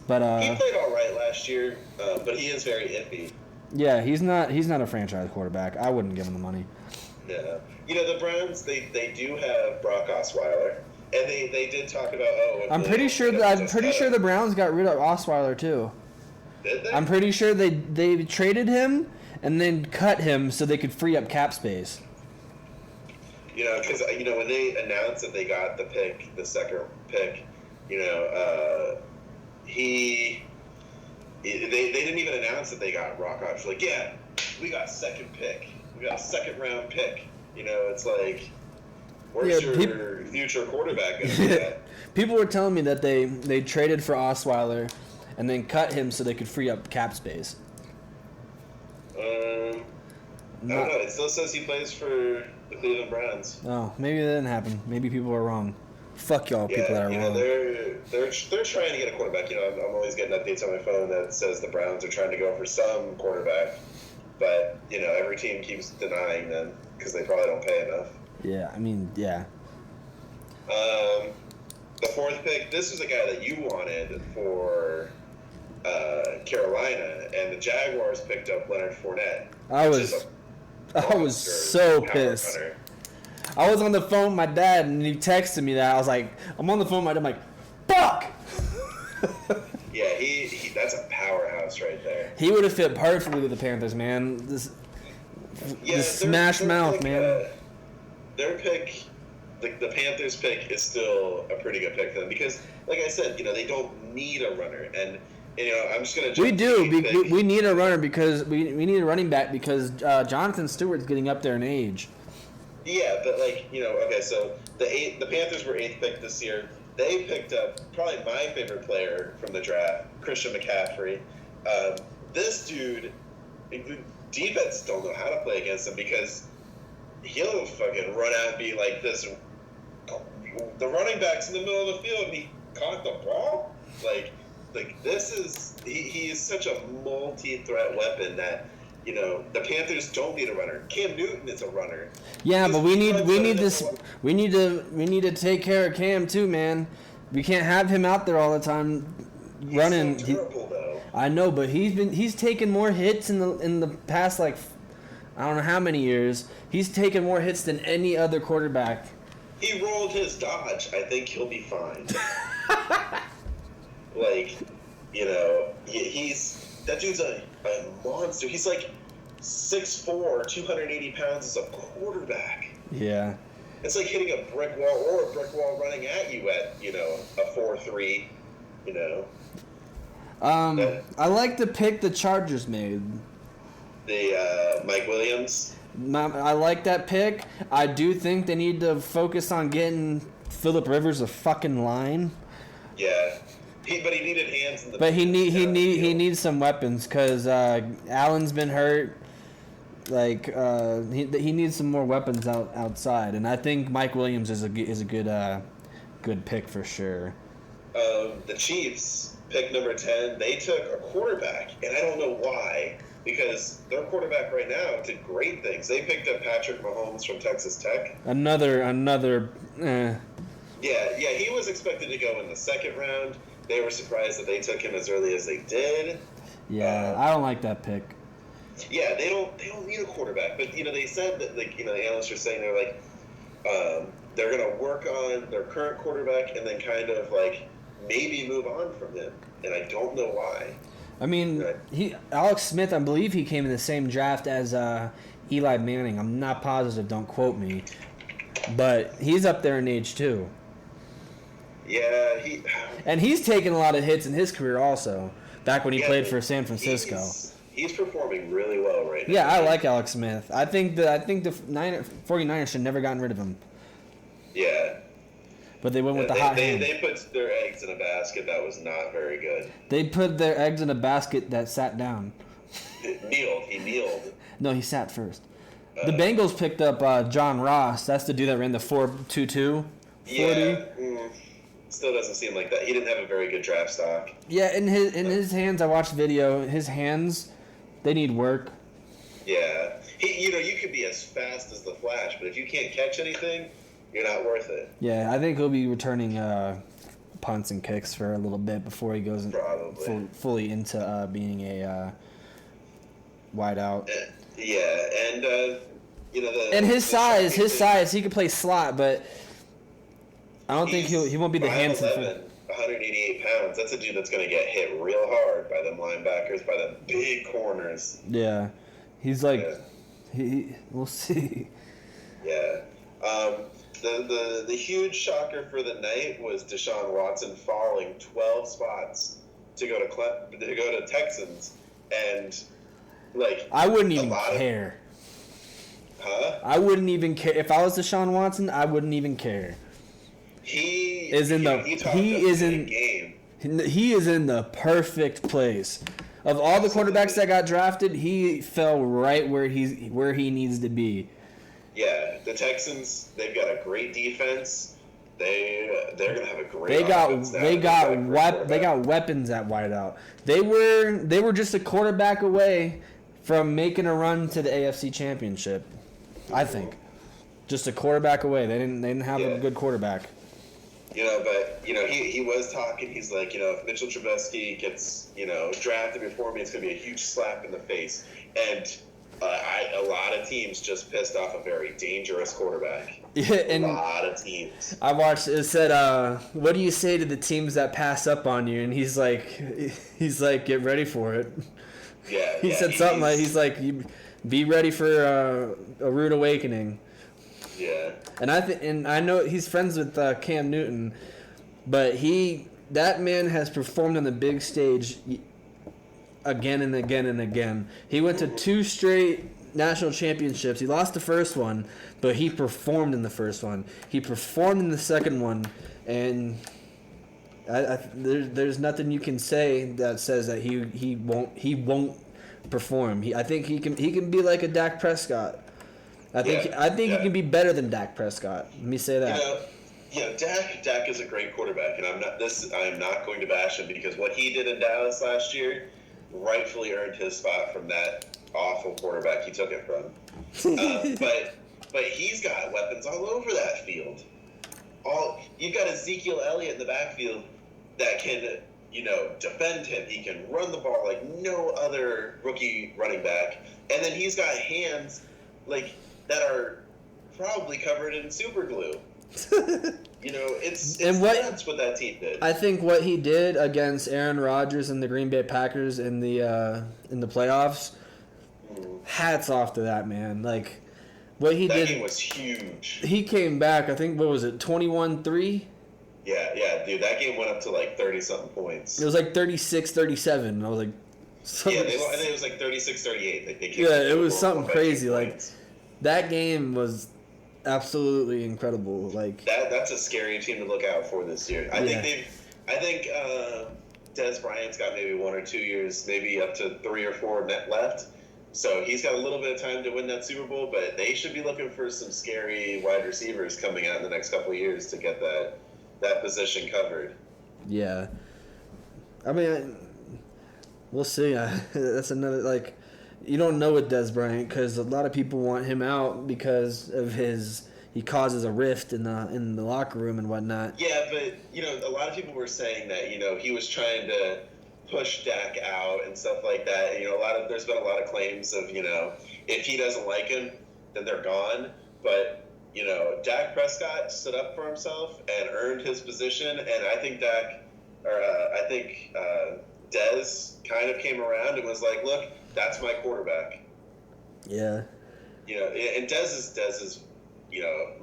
But he played all right last year, but he is very iffy. Yeah, he's not a franchise quarterback. I wouldn't give him the money. Yeah. The Browns, they do have Brock Osweiler. And they did talk about I'm pretty sure the Browns got rid of Osweiler too. Did they? I'm pretty sure they traded him and then cut him so they could free up cap space. Because when they announced that they got the second pick, they didn't even announce that they got Brock Osweiler. Like, yeah, we got second pick. We got a 2nd-round pick. It's like. Where's your future quarterback going to be at? People were telling me that they traded for Osweiler and then cut him so they could free up cap space. I don't know. It still says he plays for the Cleveland Browns. Oh, maybe that didn't happen. Maybe people are wrong. Fuck y'all people that are wrong. They're trying to get a quarterback. I'm always getting updates on my phone that says the Browns are trying to go for some quarterback, but every team keeps denying them because they probably don't pay enough. Yeah, I mean, yeah. The fourth pick, this was a guy that you wanted for Carolina, and the Jaguars picked up Leonard Fournette. I was so pissed. Runner. I was on the phone with my dad, and he texted me that. I was like, I'm on the phone with my dad. I'm like, fuck! Yeah, he that's a powerhouse right there. He would have fit perfectly with the Panthers, man. This smash mouth, pick, man. Their pick, the Panthers pick, is still a pretty good pick for them because, like I said, they don't need a runner, and I'm just gonna. We do. We need a runner because we need a running back because Jonathan Stewart's getting up there in age. Yeah, but okay, so the Panthers were 8th pick this year. They picked up probably my favorite player from the draft, Christian McCaffrey. This dude, defense don't know how to play against him because he'll fucking run out and be like this. The running back's in the middle of the field and he caught the ball. Like this is he is such a multi-threat weapon that. The Panthers don't need a runner. Cam Newton is a runner. Yeah, but we need to take care of Cam too, man. We can't have him out there all the time running. He's so durable, though. I know, but he's taken more hits in the past I don't know how many years. He's taken more hits than any other quarterback. He rolled his dodge. I think he'll be fine. That dude's a monster. He's like 6'4", 280 pounds as a quarterback. Yeah. It's like hitting a brick wall or a brick wall running at you at, a 4-3, I like the pick the Chargers made. The Mike Williams. I like that pick. I do think they need to focus on getting Phillip Rivers a fucking line. Yeah. But he needed hands in the. But he needs some weapons because Allen's been hurt. He needs some more weapons outside, and I think Mike Williams is a good pick for sure. The Chiefs pick number 10. They took a quarterback, and I don't know why because their quarterback right now did great things. They picked up Patrick Mahomes from Texas Tech. Another. Yeah, he was expected to go in the second round. They were surprised that they took him as early as they did. Yeah, I don't like that pick. Yeah, they don't need a quarterback, but they said that the analysts are saying they're gonna work on their current quarterback and then kind of maybe move on from him, and I don't know why. I mean, Alex Smith, I believe he came in the same draft as Eli Manning. I'm not positive, don't quote me, but he's up there in age too. Yeah, he's taken a lot of hits in his career also. Back when he played for San Francisco, he's performing really well right now. Yeah, I like Alex Smith. I think the 49ers should never gotten rid of him. Yeah, but they went with the hot hand. They put their eggs in a basket that was not very good. They put their eggs in a basket that sat down. He kneeled. No, he sat first. The Bengals picked up John Ross. That's the dude that ran the 4.22 40. Yeah. Still doesn't seem like that. He didn't have a very good draft stock. Yeah, in his hands, I watched video. His hands, they need work. Yeah, you could be as fast as the Flash, but if you can't catch anything, you're not worth it. Yeah, I think he'll be returning punts and kicks for a little bit before he goes fully into being a wideout. Yeah, and and his size, he could play slot, but. I don't think he won't be the handsome. 188 pounds. That's a dude that's going to get hit real hard by them linebackers, by the big corners. Yeah, he's we'll see. Yeah. The huge shocker for the night was Deshaun Watson falling 12 spots to go to Texans, and I wouldn't even care. I wouldn't even care if I was Deshaun Watson. I wouldn't even care. He is in the perfect place. Of all the quarterbacks that got drafted, he fell right where he needs to be. Yeah, the Texans, they've got a great defense. they're gonna have a great. They got offense now. they got weapons at wideout. They were just a quarterback away from making a run to the AFC Championship. I think just a quarterback away. They didn't have a good quarterback. But he was talking. He's like, if Mitchell Trubisky gets drafted before me, it's gonna be a huge slap in the face. And a lot of teams just pissed off a very dangerous quarterback. Yeah, and a lot of teams. I watched. It said, "What do you say to the teams that pass up on you?" And he's like, "Get ready for it." Yeah. He said something like, "He's like, be ready for a rude awakening." Yeah. And I know he's friends with Cam Newton, but that man has performed on the big stage again and again and again. He went to 2 straight national championships. He lost the first one, but he performed in the first one. He performed in the second one, and there's nothing you can say that says that he won't perform. I think he can be like a Dak Prescott. I think he can be better than Dak Prescott. Let me say that. Dak is a great quarterback, and I am not going to bash him because what he did in Dallas last year rightfully earned his spot from that awful quarterback he took it from. But he's got weapons all over that field. You've got Ezekiel Elliott in the backfield that can defend him. He can run the ball like no other rookie running back, and then he's got hands like that are probably covered in super glue. It's nuts what that team did. I think what he did against Aaron Rodgers and the Green Bay Packers in the playoffs, hats off to that man. Like what he did. That game was huge. He came back. I think 21-3. Yeah, dude. That game went up to like 30-something points. It was like 36-37. I was like, and it was like 36-38. It was something crazy. Like that game was absolutely incredible. Like that's a scary team to look out for this year. I think Dez Bryant's got maybe 1 or 2 years, maybe up to 3 or 4 net left. So he's got a little bit of time to win that Super Bowl, but they should be looking for some scary wide receivers coming out in the next couple of years to get that position covered. Yeah. I mean, we'll see. That's another, you don't know with Dez Bryant because a lot of people want him out because of he causes a rift in the locker room and whatnot. Yeah, but, a lot of people were saying that, he was trying to push Dak out and stuff like that. And, there's been a lot of claims of, if he doesn't like him, then they're gone. But, Dak Prescott stood up for himself and earned his position. And I think Dez kind of came around and was like, look, that's my quarterback. Yeah. And Dez is,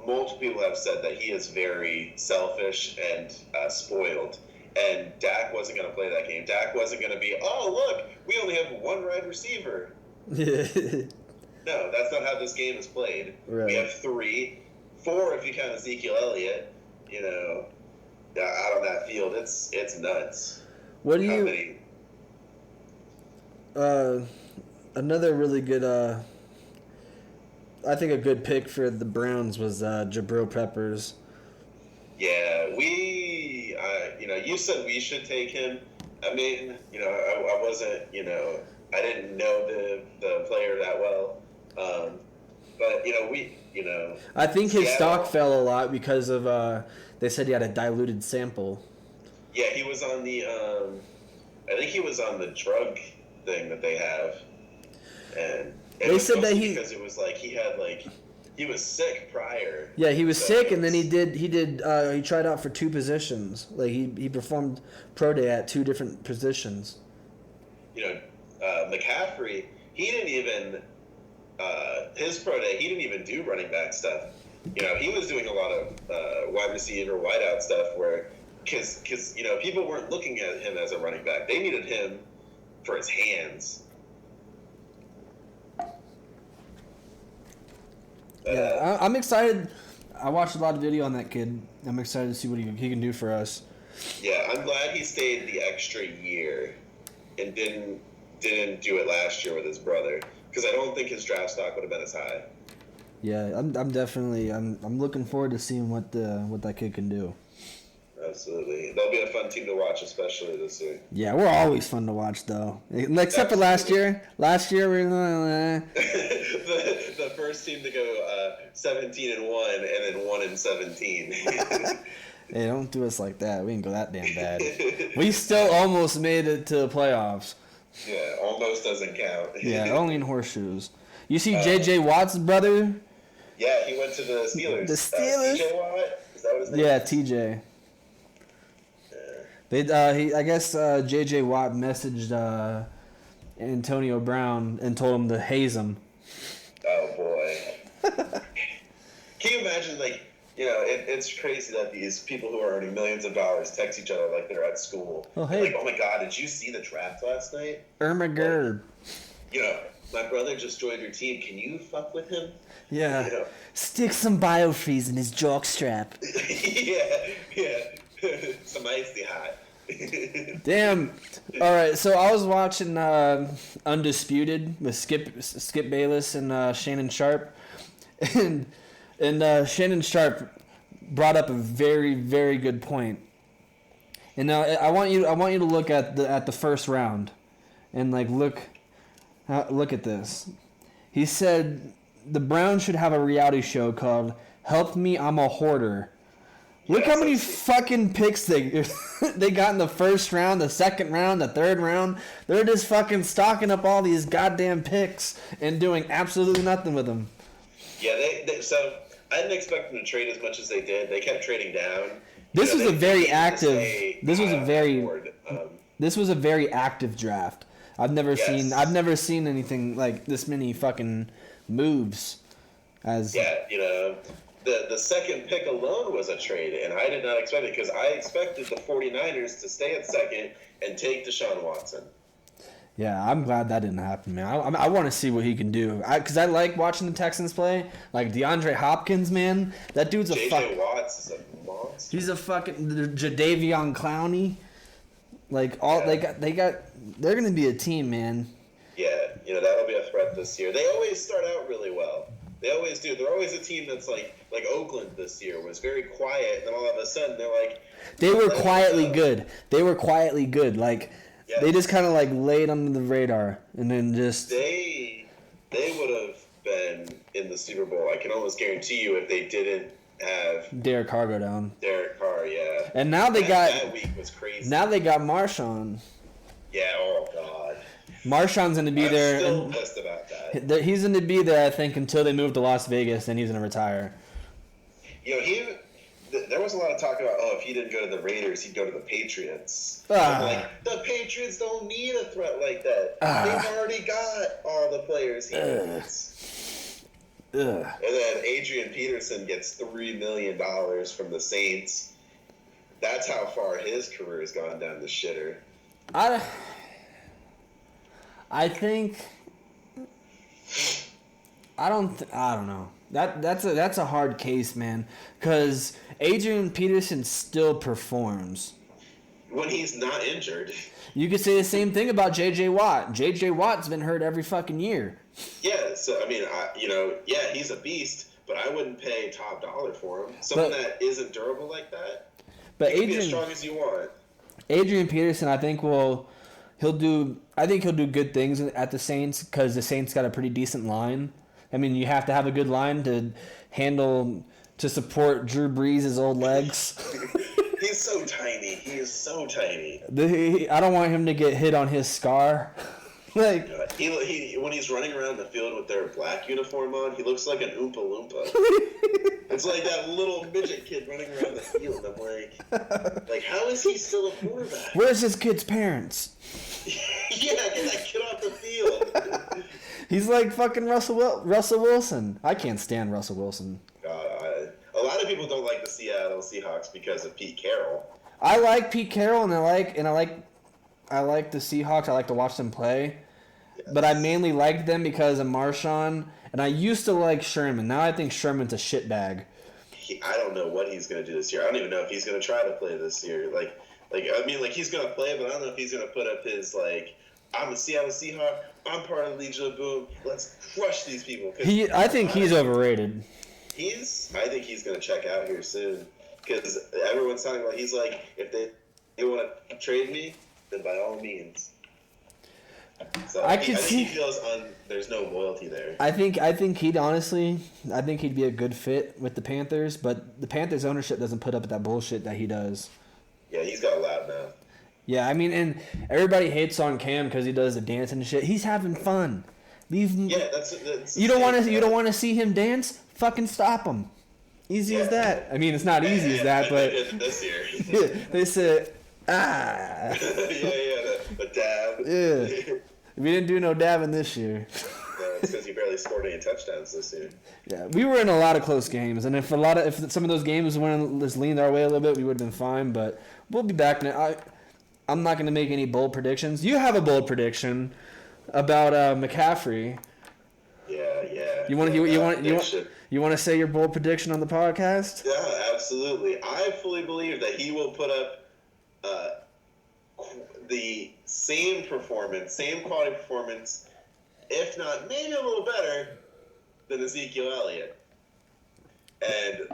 multiple people have said that he is very selfish and spoiled. And Dak wasn't going to play that game. Dak wasn't going to be, oh, look, we only have 1 wide receiver. No, that's not how this game is played. Right. We have 3, 4 if you count Ezekiel Elliott. Out on that field, it's nuts. What do another really good, I think a good pick for the Browns was Jabril Peppers. Yeah, you said we should take him. I mean, I wasn't, I didn't know the player that well. But, I think his stock fell a lot because of, they said he had a diluted sample. Yeah, he was on the, I think he was on the drug thing that they have. And they said that because it was like he was sick prior. Yeah, he was sick, and then he tried out for 2 positions. Like he performed pro day at 2 different positions. McCaffrey, he didn't even his pro day. He didn't even do running back stuff. He was doing a lot of wide receiver, wide out stuff because people weren't looking at him as a running back. They needed him for his hands. Yeah, I'm excited. I watched a lot of video on that kid. I'm excited to see what he can do for us. Yeah, I'm glad he stayed the extra year and didn't do it last year with his brother because I don't think his draft stock would have been as high. Yeah, I'm definitely I'm looking forward to seeing what that kid can do. Absolutely. They'll be a fun team to watch, especially this year. Yeah, we're always fun to watch though. Except for last year. Last year we were the first team to go 17-1 and then 1-17. Hey, don't do us like that. We didn't go that damn bad. We still almost made it to the playoffs. Yeah, almost doesn't count. Yeah, only in horseshoes. You see J.J. Watt's brother? Yeah, he went to the Steelers. The Steelers? T.J. Watt? Is that what his name Yeah, is? T.J. Yeah. I guess J.J. Watt messaged Antonio Brown and told him to haze him. Oh, boy. Can you imagine, like, it's crazy that these people who are earning millions of dollars text each other like they're at school. Oh, hey. Like, oh my God, did you see the draft last night? Irma Gerd. My brother just joined your team. Can you fuck with him? Yeah. Stick some biofreeze in his jockstrap. yeah. Some icy hot. Damn. All right, so I was watching Undisputed with Skip Bayless and Shannon Sharp, and Shannon Sharp brought up a very, very good point. And now I want you to look at the first round, and like look at this. He said the Browns should have a reality show called "Help Me, I'm a Hoarder." Look how many fucking picks they got in the first round, the second round, the third round. They're just fucking stocking up all these goddamn picks and doing absolutely nothing with them. Yeah, so I didn't expect them to trade as much as they did. They kept trading down. This was a very active draft. I've never seen anything like this many fucking moves. The second pick alone was a trade, and I did not expect it because I expected the 49ers to stay at second and take Deshaun Watson. Yeah, I'm glad that didn't happen, man. I want to see what he can do. Because I like watching the Texans play. Like DeAndre Hopkins, man. That dude's J.J. Watts is a monster. He's a fucking Jadeveon Clowney. Like they're gonna be a team, man. Yeah, that'll be a threat this year. They always start out really well. They always do. They're always a team that's like Oakland this year was very quiet, and then all of a sudden they're like. They were quietly good. They were quietly good. Like. Yes. They just kind of like laid under the radar, and then just they would have been in the Super Bowl. I can almost guarantee you if they didn't have Derek Carr go down. Derek Carr, yeah. And now that week was crazy. Now they got Marshawn. Yeah. Oh God. Marshawn's going to be there. I'm still pissed about that. He's going to be there, I think, until they move to Las Vegas, and he's going to retire. There was a lot of talk about, if he didn't go to the Raiders, he'd go to the Patriots. I'm like, the Patriots don't need a threat like that. They've already got all the players he needs. And then Adrian Peterson gets $3 million from the Saints. That's how far his career has gone down the shitter. I think... I don't know. That's a hard case, man, because Adrian Peterson still performs when he's not injured. You could say the same thing about J.J. Watt. J.J. Watt's been hurt every fucking year. Yeah, so I mean, he's a beast, but I wouldn't pay top dollar for him. Someone that isn't durable like that. But he can be as strong as you want. Adrian Peterson, I think he'll do good things at the Saints because the Saints got a pretty decent line. I mean, you have to have a good line to support Drew Brees' old legs. He's so tiny. He is so tiny. I don't want him to get hit on his scar. He when he's running around the field with their black uniform on, he looks like an Oompa Loompa. It's like that little midget kid running around the field. I'm like, how is he still a quarterback? Where's this kid's parents? Yeah, get that kid off the field. He's like fucking Russell Wilson. I can't stand Russell Wilson. God, a lot of people don't like the Seattle Seahawks because of Pete Carroll. I like Pete Carroll, and I like the Seahawks. I like to watch them play. Yes. But I mainly like them because of Marshawn, and I used to like Sherman. Now I think Sherman's a shitbag. I don't know what he's going to do this year. I don't even know if he's going to try to play this year. He's going to play, but I don't know if he's going to put up his I'm a Seattle Seahawk. I'm part of the Legion of Boom. Let's crush these people. I think he's overrated. I think he's going to check out here soon. Because everyone's talking about, he's like, if they want to trade me, then by all means. So I think he feels there's no loyalty there. I think he'd honestly, he'd be a good fit with the Panthers, but the Panthers ownership doesn't put up with that bullshit that he does. Yeah, he's got a loud mouth. Yeah, I mean, and everybody hates on Cam because he does the dancing and shit. He's having fun. Leave him. Yeah, that's you don't want to see him dance? Fucking stop him. Easy as that. I mean, it's not easy as that, but this year they said, the dab. Yeah, we didn't do no dabbing this year. No, it's because he barely scored any touchdowns this year. Yeah, we were in a lot of close games, and if some of those games just leaned our way a little bit, we would have been fine. But we'll be back now. I'm not going to make any bold predictions. You have a bold prediction about McCaffrey. Yeah. You want to say your bold prediction on the podcast? Yeah, absolutely. I fully believe that he will put up the same quality performance, if not maybe a little better, than Ezekiel Elliott. And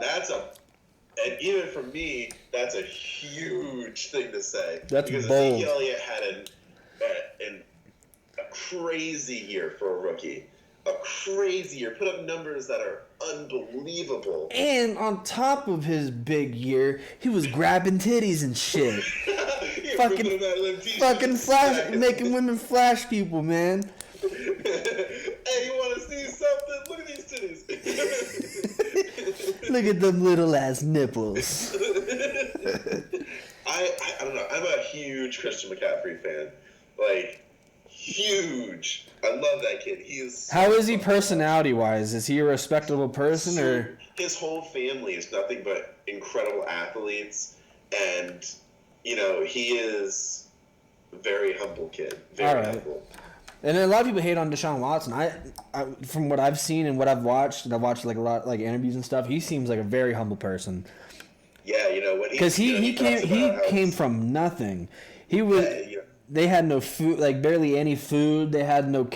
and even for me, that's a huge thing to say. That's because bold. Ezekiel Elliott had a crazy year for a rookie. A crazy year. Put up numbers that are unbelievable. And on top of his big year, he was grabbing titties and shit. fucking flash, making women flash people, man. Hey, you want to see something? Look at these titties. Look at them little ass nipples. I don't know. I'm a huge Christian McCaffrey fan. Like, huge. I love that kid. How is he personality wise? Is he a respectable person or? His whole family is nothing but incredible athletes, and he is a very humble kid. Very humble. And a lot of people hate on Deshaun Watson. I from what I've seen and what I've watched, and I've watched like a lot like interviews and stuff. He seems like a very humble person. Yeah, when because he came from nothing. He was. Yeah. They had no food, like barely any food. They had no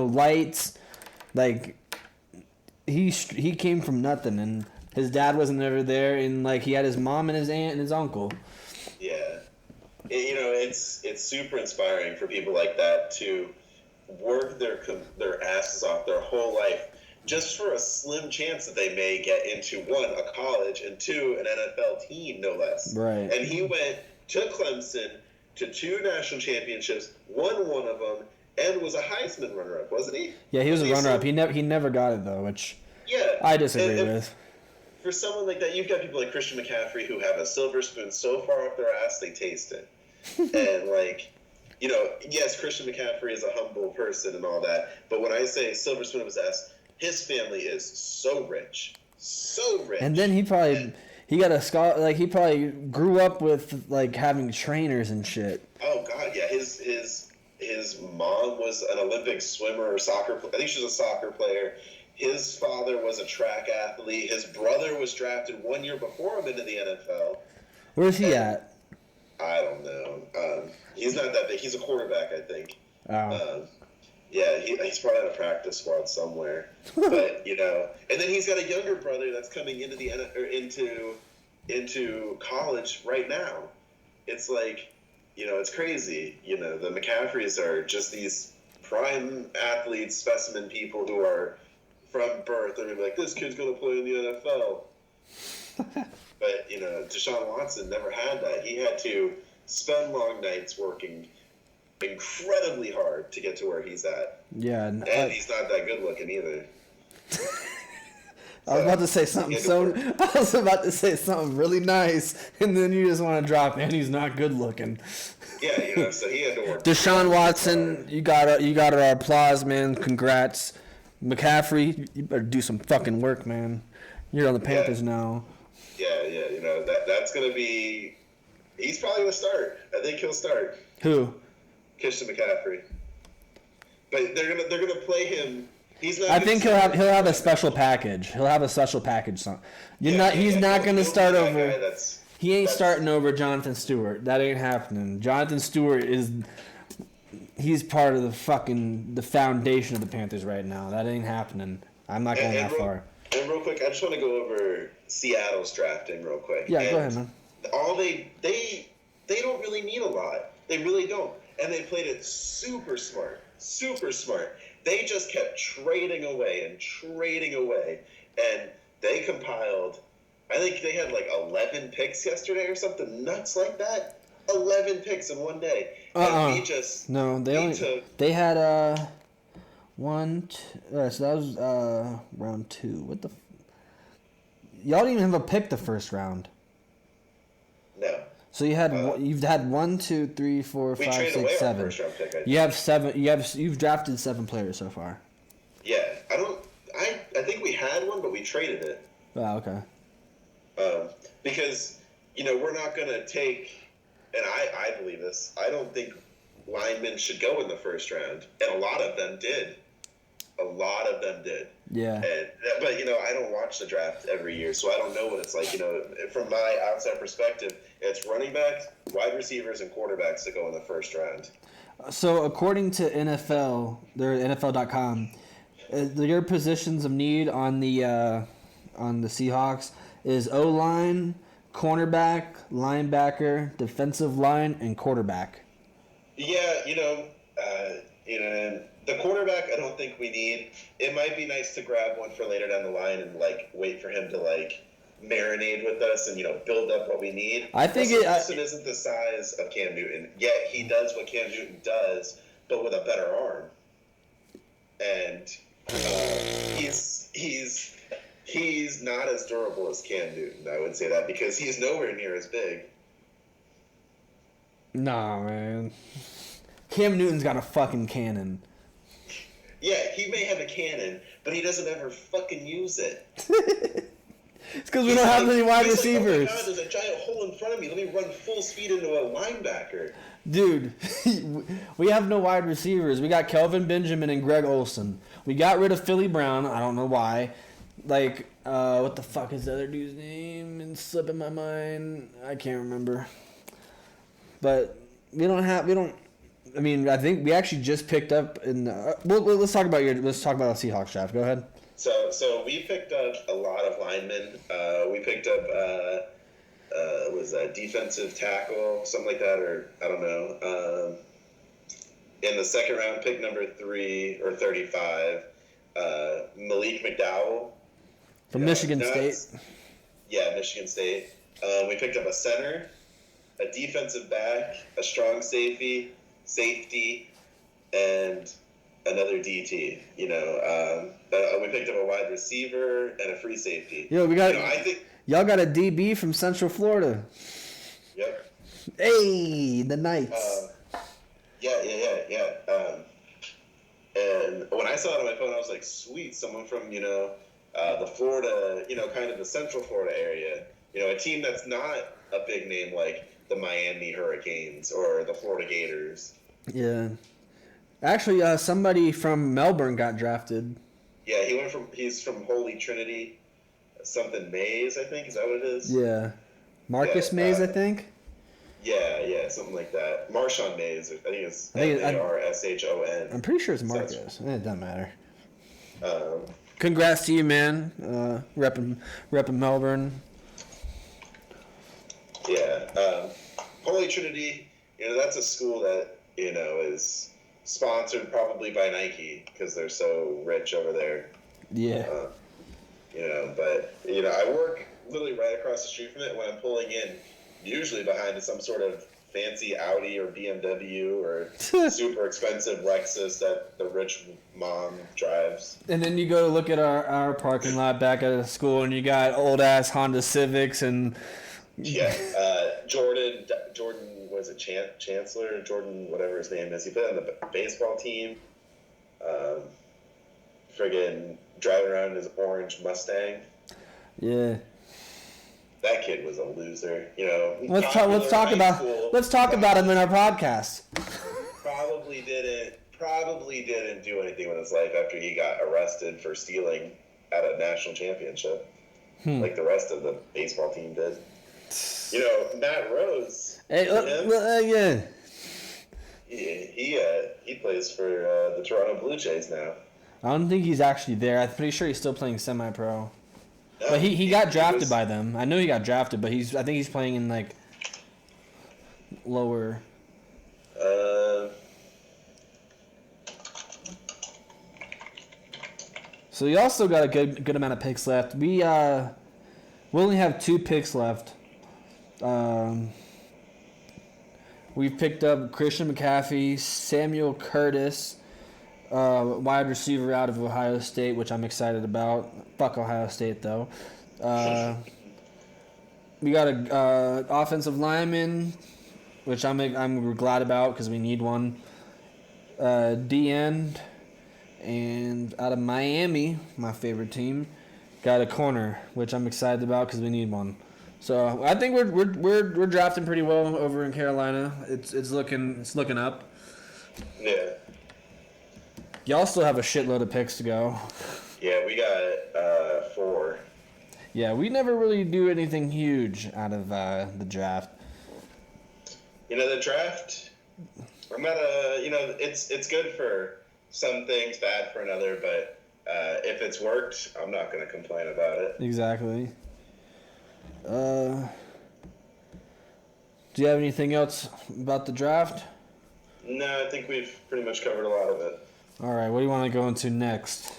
lights. Like he came from nothing, and his dad wasn't ever there, and like he had his mom and his aunt and his uncle. Yeah, it's super inspiring for people like that to work their asses off their whole life just for a slim chance that they may get into one, a college, and two, an NFL team, no less. Right. And he went to Clemson to 2 national championships, won one of them, and was a Heisman runner-up, wasn't he? Yeah, he was a runner-up. He never got it though, which I disagree with. For someone like that, you've got people like Christian McCaffrey who have a silver spoon so far up their ass they taste it. And yes, Christian McCaffrey is a humble person and all that, but when I say silver spoon up his ass, his family is so rich. And then he got a scholar. Like he probably grew up with like having trainers and shit. Oh God, yeah. His mom was an Olympic swimmer or soccer. I think she was a soccer player. His father was a track athlete. His brother was drafted 1 year before him into the NFL. Where's he at? I don't know. He's not that big. He's a quarterback, I think. Oh. Yeah, he's probably on a practice squad somewhere. But and then he's got a younger brother that's coming into the into college right now. It's like, it's crazy. The McCaffreys are just these prime athletes, specimen people who are from birth. They're gonna be like, this kid's gonna play in the NFL. But Deshaun Watson never had that. He had to spend long nights working incredibly hard to get to where he's at. Yeah, and he's not that good looking either. I was about to say something really nice, and then you just want to drop, and he's not good looking. Yeah, so he had to work. Deshaun Watson, you got our applause, man. Congrats. McCaffrey, you better do some fucking work, man. You're on the Panthers now. Yeah, that's gonna be. He's probably gonna start. I think he'll start. Who? Christian McCaffrey. But they're gonna play him. I think he'll have a special package. He'll have a special package. He's not going to start over. He ain't starting over Jonathan Stewart. That ain't happening. Jonathan Stewart he's part of the foundation of the Panthers right now. That ain't happening. I'm not going that far. And real quick, I just want to go over Seattle's drafting real quick. Yeah, go ahead, man. All they don't really need a lot. They really don't. And they played it super smart. Super smart. They just kept trading away. And they compiled, I think they had like 11 picks yesterday or something nuts like that. 11 picks in one day. And we just... No, they had, one, so that was, round 2. What the... Y'all didn't even have a pick the first round. No. So you've had 1, 2, 3, 4, 5, 6, 7. You have 7. You've drafted 7 players so far. Yeah, I think we had one, but we traded it. Oh, okay. Because we're not gonna take, and I believe this. I don't think linemen should go in the first round, and a lot of them did. Yeah. But I don't watch the draft every year, so I don't know what it's like. From my outside perspective, it's running backs, wide receivers, and quarterbacks that go in the first round. So according to NFL, their NFL.com, their positions of need on the Seahawks is O-line, cornerback, linebacker, defensive line, and quarterback. Yeah, the quarterback I don't think we need. It might be nice to grab one for later down the line and wait for him to marinate with us and build up what we need. I think Wilson isn't the size of Cam Newton. Yet he does what Cam Newton does, but with a better arm. And he's not as durable as Cam Newton. I would say that because he's nowhere near as big. Nah, man. Cam Newton's got a fucking cannon. Yeah, he may have a cannon, but he doesn't ever fucking use it. It's because we don't have any wide receivers. Oh my God, there's a giant hole in front of me. Let me run full speed into a linebacker. Dude, we have no wide receivers. We got Kelvin Benjamin and Greg Olsen. We got rid of Philly Brown. I don't know why. What the fuck is the other dude's name? It's slipping my mind. I can't remember. But I think we actually just picked up in the... let's talk about the Seahawks draft. Go ahead. So we picked up a lot of linemen. We picked up was a defensive tackle, something like that, or I don't know. In the second round, pick number 3 or 35, Malik McDowell from Michigan State. Yeah, Michigan State. We picked up a center, a defensive back, a strong safety, and another DT. We picked up a wide receiver and a free safety. Yo, we got. Y'all got a DB from Central Florida. Yep. Hey, the Knights. Yeah. And when I saw it on my phone, I was like, sweet, someone from the Florida, kind of the Central Florida area. A team that's not a big name like the Miami Hurricanes or the Florida Gators. Yeah. Actually, somebody from Melbourne got drafted. Yeah, he's from Holy Trinity, something Mays, I think. Is that what it is? Yeah. Marcus Mays, I think? Yeah, something like that. Marshawn Mays, I think it's Marshon. I'm pretty sure it's Marcus. It doesn't matter. Congrats to you, man. Repping Melbourne. Yeah. Holy Trinity, that's a school that, is sponsored probably by Nike because they're so rich over there. Yeah. But I work literally right across the street from it. When I'm pulling in, usually behind some sort of fancy Audi or BMW or super expensive Lexus that the rich mom drives. And then you go to look at our parking lot back at the school, and you got old ass Honda Civics and Jordan was it Chancellor? Jordan, whatever his name is. He played on the baseball team. Friggin' driving around in his orange Mustang. Yeah. That kid was a loser. Let's talk about him in our podcast. Probably didn't do anything with his life after he got arrested for stealing at a national championship, like the rest of the baseball team did. Matt Rose. Hey, yeah. He plays for the Toronto Blue Jays now. I don't think he's actually there. I'm pretty sure he's still playing semi-pro. No, But he got drafted by them. I know he got drafted, but I think he's playing in like lower. So we also got a good amount of picks left. We only have 2 picks left. We've picked up Christian McCaffrey, Samuel Curtis, wide receiver out of Ohio State, which I'm excited about. Fuck Ohio State though. We got a offensive lineman, which I'm glad about because we need one. D-end, and out of Miami, my favorite team, got a corner, which I'm excited about because we need one. So I think we're drafting pretty well over in Carolina. It's looking up. Yeah. Y'all still have a shitload of picks to go. Yeah, we got 4. Yeah, we never really do anything huge out of the draft. The draft, I'm not it's good for some things, bad for another, but if it's worked, I'm not going to complain about it. Exactly. Do you have anything else about the draft? No, I think we've pretty much covered a lot of it. All right, what do you want to go into next?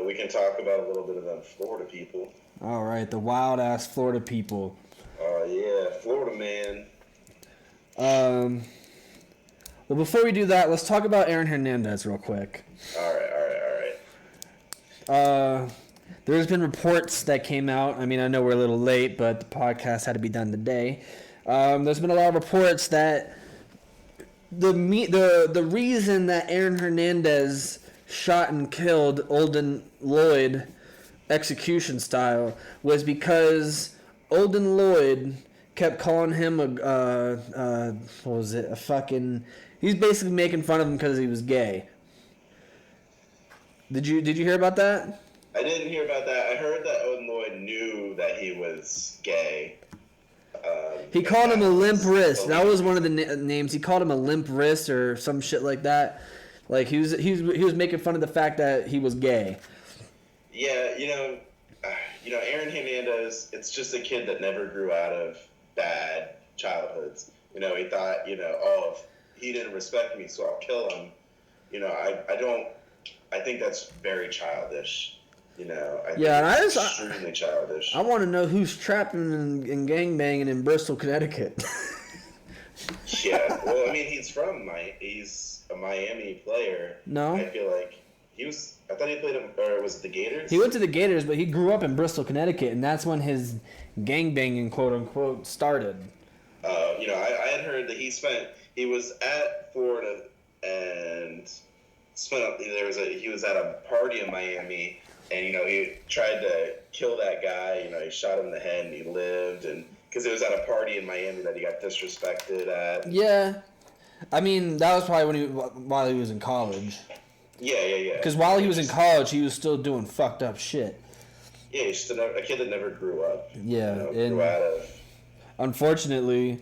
We can talk about a little bit of them Florida people. All right, the wild-ass Florida people. Oh, yeah, Florida man. Well, before we do that, let's talk about Aaron Hernandez real quick. All right. There's been reports that came out. I mean, I know we're a little late, but the podcast had to be done today. There's been a lot of reports that the reason that Aaron Hernandez shot and killed Olden Lloyd execution style was because Olden Lloyd kept calling him he's basically making fun of him because he was gay. Did you hear about that? I didn't hear about that. I heard that Odin Lloyd knew that he was gay. He called him a limp wrist. That was one of the names. He called him a limp wrist or some shit like that. Like he was making fun of the fact that he was gay. Yeah, Aaron Hernandez. It's just a kid that never grew out of bad childhoods. He thought, if he didn't respect me, so I'll kill him. I think that's very childish. Extremely childish. I want to know who's trapping and gangbanging in Bristol, Connecticut. Yeah, well, I mean, he's a Miami player. No, I feel like I thought he played or was it the Gators? He went to the Gators, but he grew up in Bristol, Connecticut, and that's when his gangbanging, quote unquote, started. I had heard that he was at Florida and he was at a party in Miami, and he tried to kill that guy. He shot him in the head and he lived, and because it was at a party in Miami that he got disrespected at. Yeah, I mean that was probably while he was in college. Yeah. Because while he was in college, he was still doing fucked up shit. Yeah, he's just a kid that never grew up. Yeah, grew out of. Unfortunately,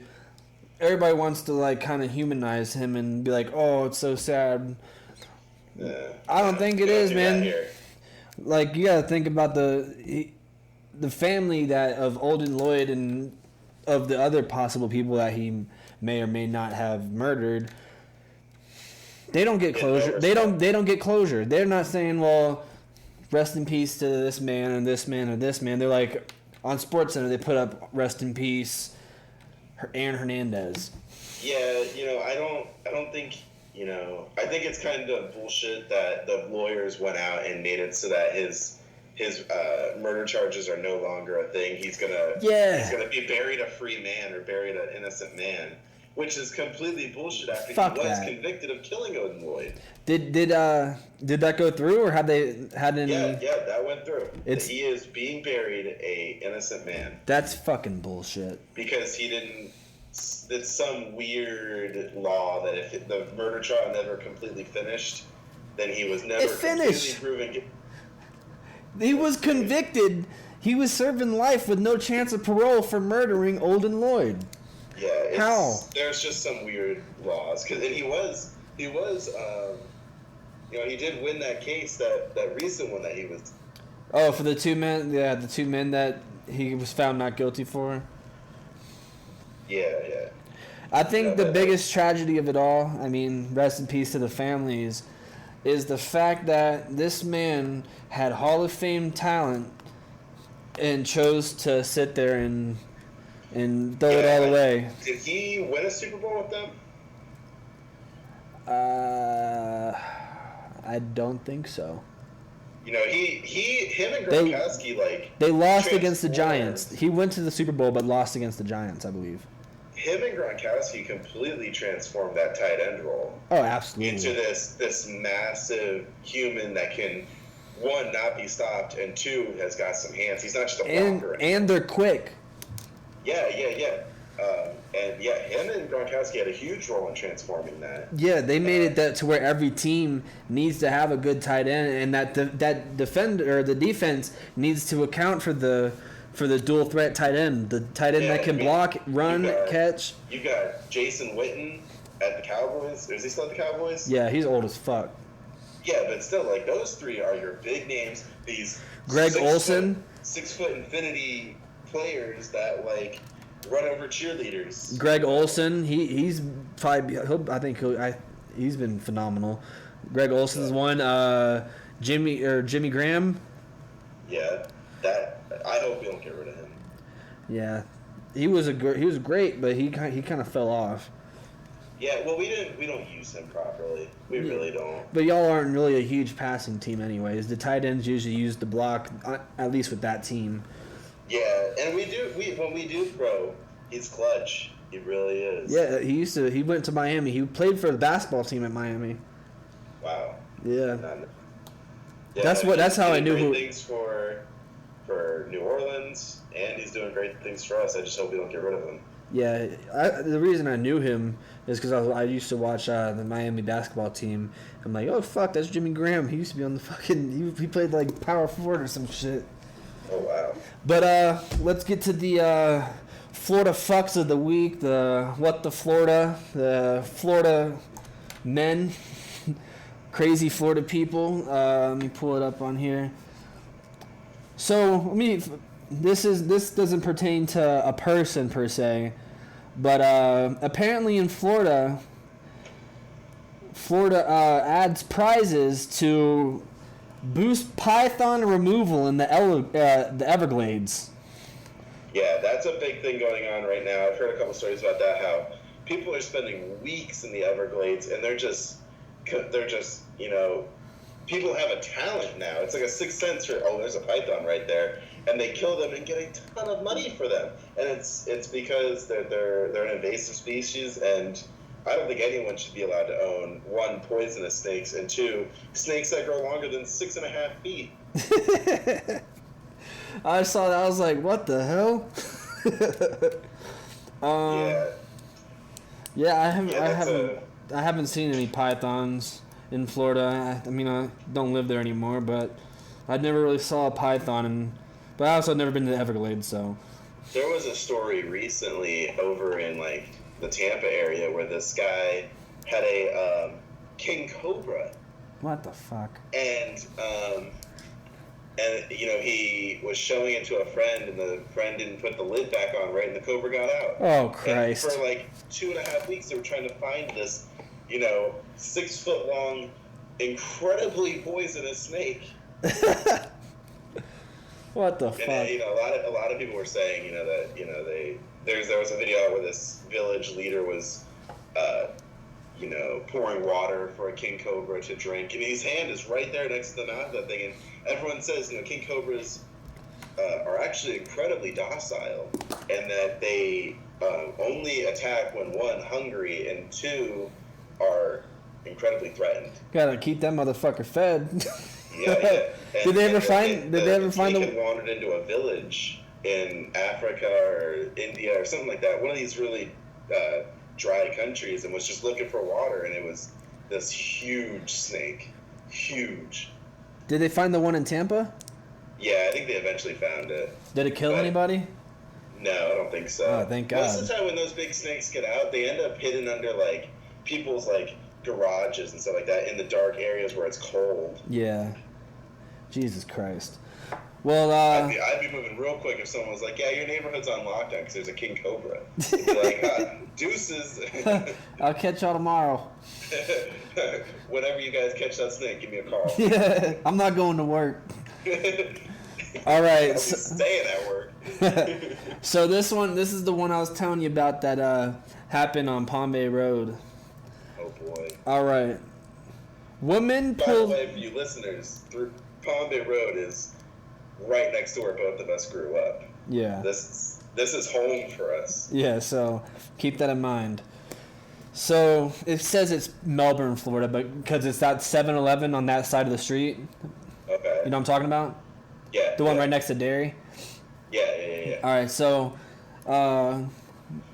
everybody wants to kind of humanize him and be like, "Oh, it's so sad." Yeah. I don't think it is, man. You gotta think about the family of Olden Lloyd and of the other possible people that he may or may not have murdered. They don't get closure. They don't get closure. They're not saying, "Well, rest in peace to this man and this man and this man." They're like on SportsCenter. They put up "Rest in peace, Aaron Hernandez." Yeah, I don't think. I think it's kind of bullshit that the lawyers went out and made it so that his murder charges are no longer a thing. He's gonna be buried a free man or buried an innocent man, which is completely bullshit. After he was convicted of killing Odin Lloyd. Did that go through, or had any? Yeah, that went through. He is being buried a innocent man. That's fucking bullshit. Because he didn't. It's some weird law that if the murder trial never completely finished, then he was never completely proven. He was convicted. He was serving life with no chance of parole for murdering Olden Lloyd. Yeah. How? There's just some weird laws. And he was, he did win that case, that recent one that he was. Oh, for the 2 men, the 2 men that he was found not guilty for. Yeah. I think the biggest tragedy of it all, I mean, rest in peace to the families, is the fact that this man had Hall of Fame talent and chose to sit there and throw it all away. Did he win a Super Bowl with them? I don't think so. Him and Gronkowski, they lost against the Giants. He went to the Super Bowl but lost against the Giants, I believe. Him and Gronkowski completely transformed that tight end role. Oh, absolutely. Into this massive human that can, one, not be stopped, and two, has got some hands. He's not just a blocker. And they're quick. Yeah. Him and Gronkowski had a huge role in transforming that. Yeah, they made it that to where every team needs to have a good tight end, and that defender or the defense needs to account for the dual threat tight end, the tight end that can block, run, catch. You got Jason Witten at the Cowboys. Is he still at the Cowboys? Yeah, he's old as fuck. Yeah, but still, like, those three are your big names. These Greg Olsen, 6 foot infinity players that like run over cheerleaders. Greg Olsen, he's probably he's been phenomenal. Greg Olsen's one. Jimmy Graham. Yeah, that I hope we don't get rid of him. Yeah, he was great, but he kind of fell off. Yeah, well, we don't use him properly. We really don't. But y'all aren't really a huge passing team, anyways. The tight ends usually use the block, at least with that team. Yeah, and when we do throw, he's clutch. He really is. Yeah, he went to Miami. He played for the basketball team at Miami. Wow. Yeah. That's how I knew who. Things for New Orleans, and he's doing great things for us. I just hope we don't get rid of him. Yeah, the reason I knew him is because I used to watch the Miami basketball team. I'm like, oh fuck, that's Jimmy Graham. He used to be on the fucking. He played like power forward or some shit. Oh wow. But let's get to the Florida fucks of the week. The Florida men, crazy Florida people. Let me pull it up on here. So this doesn't pertain to a person per se, but apparently in Florida adds prizes to boost python removal in the Everglades. Yeah, that's a big thing going on right now. I've heard a couple stories about that. How people are spending weeks in the Everglades, and they're just people have a talent now. It's like a sixth sense for there's a python right there, and they kill them and get a ton of money for them. And it's because they're an invasive species, and I don't think anyone should be allowed to own, one, poisonous snakes, and two, snakes that grow longer than 6.5 feet. I saw that. I was like, what the hell? I haven't seen any pythons in Florida. I mean, I don't live there anymore, but I never really saw a python. But I also never been to the Everglades, so. There was a story recently over in like the Tampa area where this guy had a king cobra. What the fuck? And he was showing it to a friend, and the friend didn't put the lid back on right, and the cobra got out. Oh Christ! And for like 2.5 weeks, they were trying to find this, 6 foot long, incredibly poisonous snake. What the fuck? And a lot of people were saying, that there was a video out where this village leader was, pouring water for a king cobra to drink, and his hand is right there next to the mouth of that thing, and everyone says, king cobras are actually incredibly docile, and that they only attack when, one, hungry, and two, are incredibly threatened. Gotta keep that motherfucker fed. Yeah. Did they ever find the wandered into a village in Africa or India or something like that, one of these really dry countries, and was just looking for water, and it was this huge snake. Huge. Did they find the one in Tampa? Yeah, I think they eventually found it. Did it kill anybody? No, I don't think so. Oh, thank God. Most of the time when those big snakes get out, they end up hidden under, like, people's, like, garages and stuff like that in the dark areas where it's cold. Yeah. Jesus Christ. Well, I'd be moving real quick if someone was like, yeah, your neighborhood's on lockdown because there's a king cobra. I'd be like, deuces. I'll catch y'all tomorrow. Whenever you guys catch that snake, give me a call. Yeah, I'm not going to work. All right. I'll be staying at work. So this is the one I was telling you about that happened on Palm Bay Road. Oh boy. All right. Woman By the pulled. way, for you listeners, through Palm Bay Road is right next to where both of us grew up. Yeah. This is home for us. Yeah. So keep that in mind. So it says it's Melbourne, Florida, but because it's that 7-Eleven on that side of the street. Okay. You know what I'm talking about? Yeah. The one right next to Dairy. Yeah. All right, so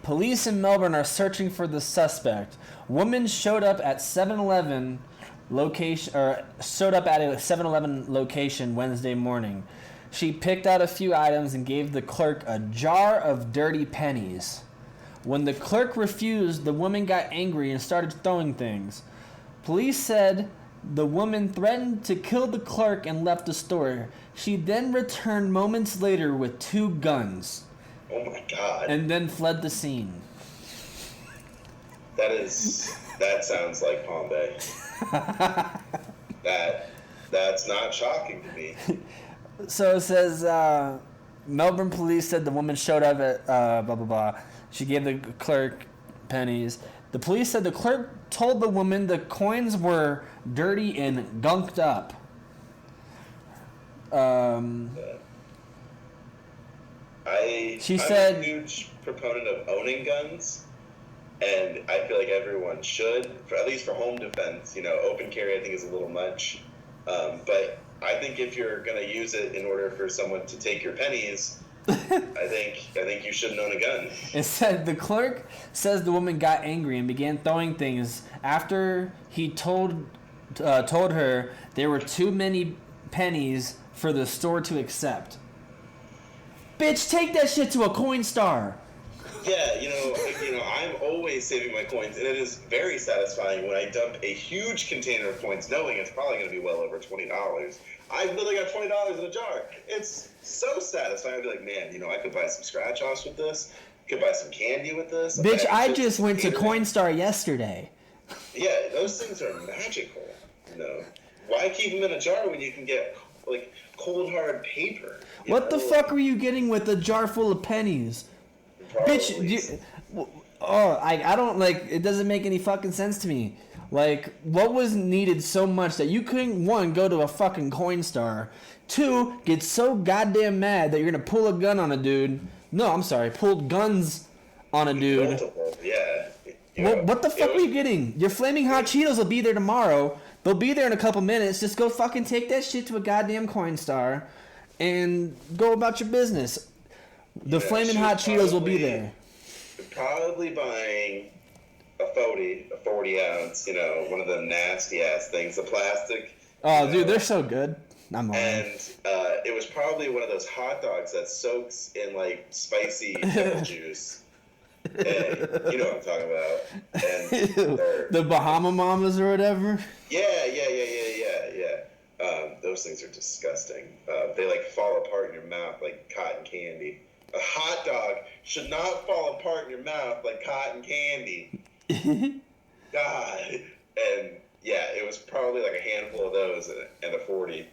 police in Melbourne are searching for the suspect. Woman showed up at 7-Eleven location, or showed up at a 7-Eleven location Wednesday morning. She picked out a few items and gave the clerk a jar of dirty pennies. When the clerk refused, the woman got angry and started throwing things. Police said the woman threatened to kill the clerk and left the store. She then returned moments later with 2 guns. Oh my God. And then fled the scene. That sounds like Palm Bay. That's not shocking to me. So it says Melbourne police said the woman showed up at blah blah blah. She gave the clerk pennies. The police said the clerk told the woman the coins were dirty and gunked up. She said, I'm a huge proponent of owning guns, and I feel like everyone should, at least for home defense. Open carry I think is a little much, but I think if you're gonna use it in order for someone to take your pennies, I think you shouldn't own a gun. It said the clerk says the woman got angry and began throwing things after he told her there were too many pennies for the store to accept. Bitch, take that shit to a Coinstar. Yeah, I'm always saving my coins, and it is very satisfying when I dump a huge container of coins, knowing it's probably going to be well over $20. I literally got $20 in a jar. It's so satisfying. I'd be like, man, I could buy some scratch-offs with this. Could buy some candy with this. Bitch, I just went to Coinstar yesterday. Yeah, those things are magical. Why keep them in a jar when you can get cold hard paper? What the fuck were you getting with a jar full of pennies? Probably. Bitch, I don't it doesn't make any fucking sense to me. What was needed so much that you couldn't, 1, go to a fucking Coinstar, 2, get so goddamn mad that you're gonna pull a gun on a dude. No, I'm sorry, pulled guns on a dude. Multiple, yeah. What the fuck were you getting? Your flaming hot Cheetos will be there tomorrow. They'll be there in a couple minutes. Just go fucking take that shit to a goddamn Coinstar and go about your business. The flaming hot Cheetos will be there. Probably buying a 40 ounce, one of them nasty ass things, the plastic. Oh, dude, they're so good. I'm on. And it was probably one of those hot dogs that soaks in spicy pickle juice. And you know what I'm talking about. And the Bahama Mamas or whatever. Yeah. Those things are disgusting. They fall apart in your mouth like cotton candy. A hot dog should not fall apart in your mouth like cotton candy. God. And yeah, it was probably a handful of those and a 40.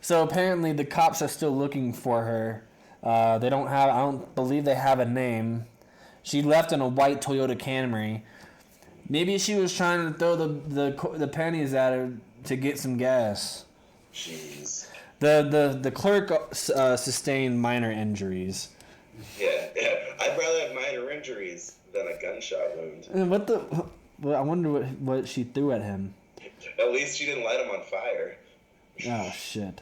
So apparently the cops are still looking for her. I don't believe they have a name. She left in a white Toyota Camry. Maybe she was trying to throw the pennies at her to get some gas. Jeez. The clerk sustained minor injuries. Yeah. I'd rather have minor injuries than a gunshot wound. And I wonder what she threw at him. At least she didn't light him on fire. Oh shit.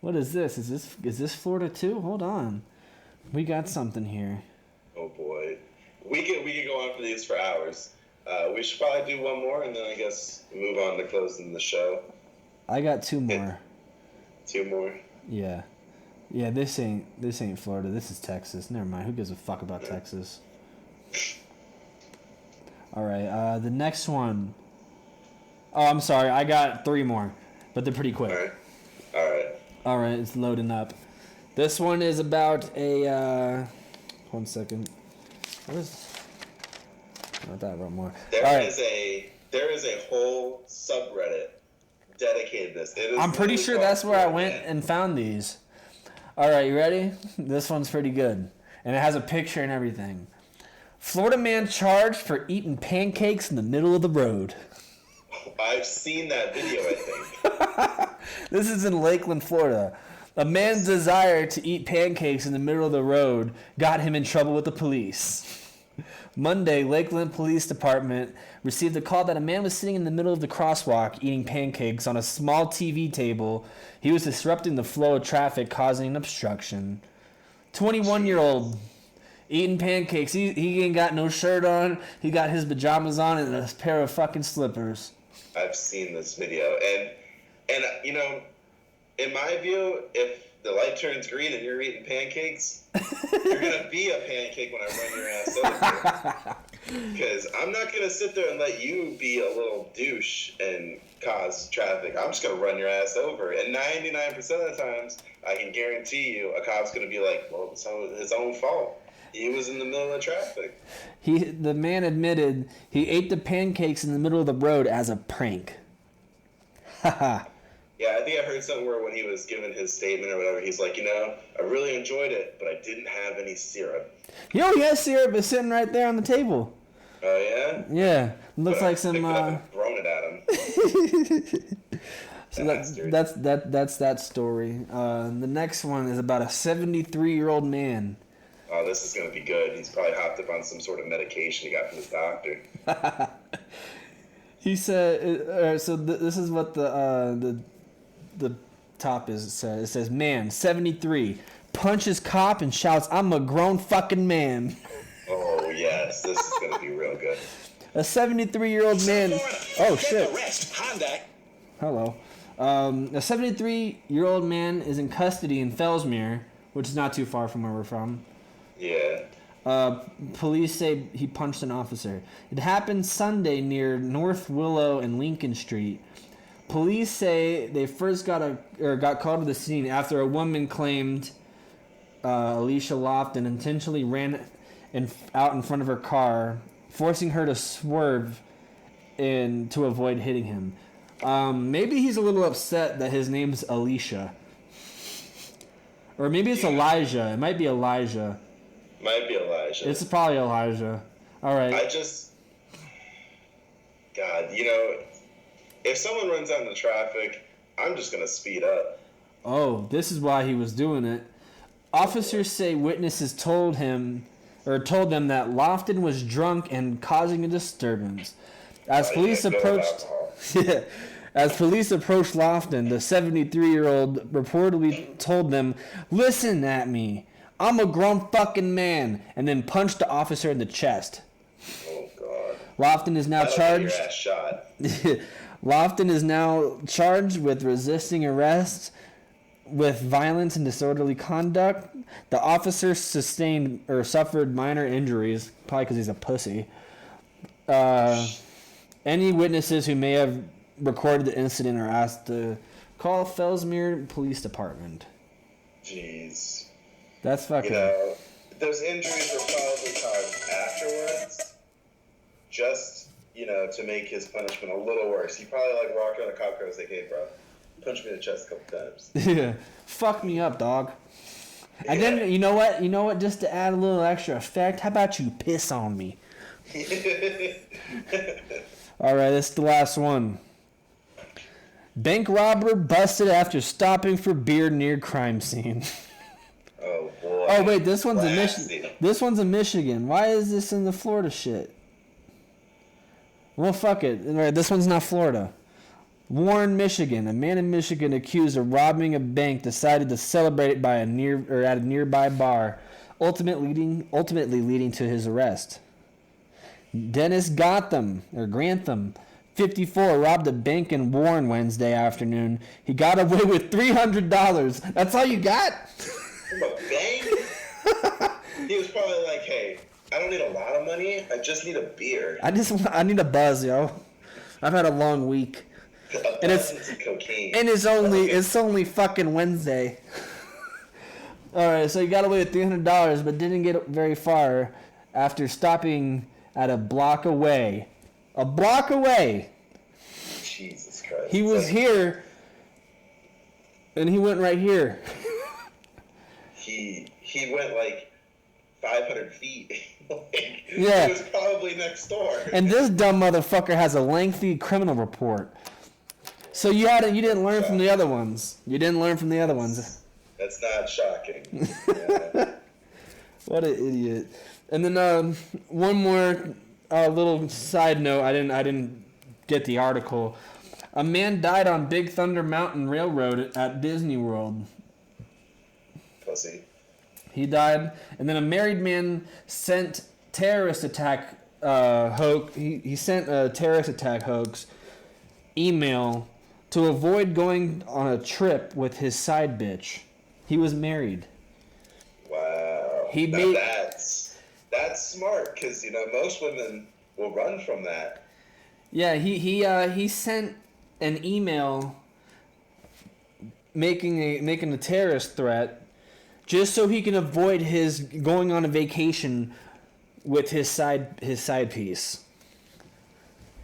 What is this? Is this Florida too? Hold on. We got something here. Oh boy. We could go on for these for hours. We should probably do one more and then I guess move on to closing the show. I got 2 more. 2 more? Yeah. Yeah, this ain't Florida. This is Texas. Never mind. Who gives a fuck about Texas? All right. The next one. Oh, I'm sorry. I got 3 more, but they're pretty quick. All right. It's loading up. This one is about a. 1 second. What is? I thought I wrote more. There is a whole subreddit dedicated to this. I'm pretty sure that's where I went and found these. All right, you ready? This one's pretty good, and it has a picture and everything. Florida man charged for eating pancakes in the middle of the road. I've seen that video, I think. This is in Lakeland, Florida. A man's desire to eat pancakes in the middle of the road got him in trouble with the police. Monday, Lakeland Police Department received a call that a man was sitting in the middle of the crosswalk eating pancakes on a small TV table. He was disrupting the flow of traffic, causing an obstruction. 21-year-old eating pancakes. He ain't got no shirt on. He got his pajamas on and a pair of fucking slippers. I've seen this video. And you know, in my view, if the light turns green and you're eating pancakes, you're going to be a pancake when I run your ass over. Because I'm not going to sit there and let you be a little douche and cause traffic. I'm just going to run your ass over. And 99% of the times, I can guarantee you a cop's going to be like, well, it's his own fault. He was in the middle of traffic. The man admitted he ate the pancakes in the middle of the road as a prank. Haha. Yeah, I think I heard somewhere when he was giving his statement or whatever, he's like, I really enjoyed it, but I didn't have any syrup. Yo, he has syrup. It's sitting right there on the table. Oh, yeah? Yeah. Looks like some... thrown it at him. So that's that story. The next one is about a 73-year-old man. Oh, this is going to be good. He's probably hopped up on some sort of medication he got from his doctor. He said, this is what the top is. It says, man, 73, punches cop and shouts, I'm a grown fucking man. Oh, yes. This is going to be real good. A 73-year-old man. Oh, shit. Hello. A 73-year-old man is in custody in Fellsmere, which is not too far from where we're from. Yeah. Police say he punched an officer. It happened Sunday near North Willow and Lincoln Street. Police say they first got called to the scene after a woman claimed Alicia Lofton intentionally ran out in front of her car, forcing her to swerve to avoid hitting him. Maybe he's a little upset that his name's Alicia. Or maybe it's Elijah. It might be Elijah. Might be Elijah. It's probably Elijah. All right. God, if someone runs out in the traffic, I'm just going to speed up. Oh, this is why he was doing it. Officers say witnesses told them that Lofton was drunk and causing a disturbance. As police approached Lofton, the 73-year-old reportedly told them, "Listen at me. I'm a grown fucking man," and then punched the officer in the chest. Oh, God. Lofton is now charged. Your ass shot. Lofton is now charged with resisting arrest, with violence and disorderly conduct. The officer suffered minor injuries, probably because he's a pussy. Any witnesses who may have recorded the incident are asked to call Fellsmere Police Department. Jeez. That's fucking... those injuries were probably caused afterwards, just, to make his punishment a little worse. He probably, walked around the cop car and was like, "Hey, bro, punch me in the chest a couple times." Yeah. Fuck me up, dog. And then, you know what? Just to add a little extra effect, how about you piss on me? All right, this is the last one. Bank robber busted after stopping for beer near crime scene. Oh, boy. Oh, wait, this one's in Michigan. Why is this in the Florida shit? Well, fuck it. All right, this one's not Florida. Warren, Michigan. A man in Michigan accused of robbing a bank decided to celebrate it at a nearby bar, ultimately leading to his arrest. Dennis Grantham, 54, robbed a bank in Warren Wednesday afternoon. He got away with $300. That's all you got? From a bank? He was probably like, hey, I don't need a lot of money. I just need a beer. I need a buzz, yo. I've had a long week. And it's cocaine. And it's only fucking Wednesday. All right, so you got away with $300, but didn't get very far after stopping at a block away. A block away. Jesus Christ. He was here, and he went right here. He went like 500 feet. Yeah. He was probably next door. And this dumb motherfucker has a lengthy criminal report. So you didn't learn from the other ones. You didn't learn from the other ones. That's not shocking. Yeah. What an idiot. And then one more little side note. I didn't get the article. A man died on Big Thunder Mountain Railroad at Disney World. Pussy. He died, and then a married man sent terrorist attack hoax. He sent a terrorist attack hoax email to avoid going on a trip with his side bitch. He was married. Wow. That's smart, because most women will run from that. Yeah, he sent an email making a terrorist threat just so he can avoid his going on a vacation with his side piece.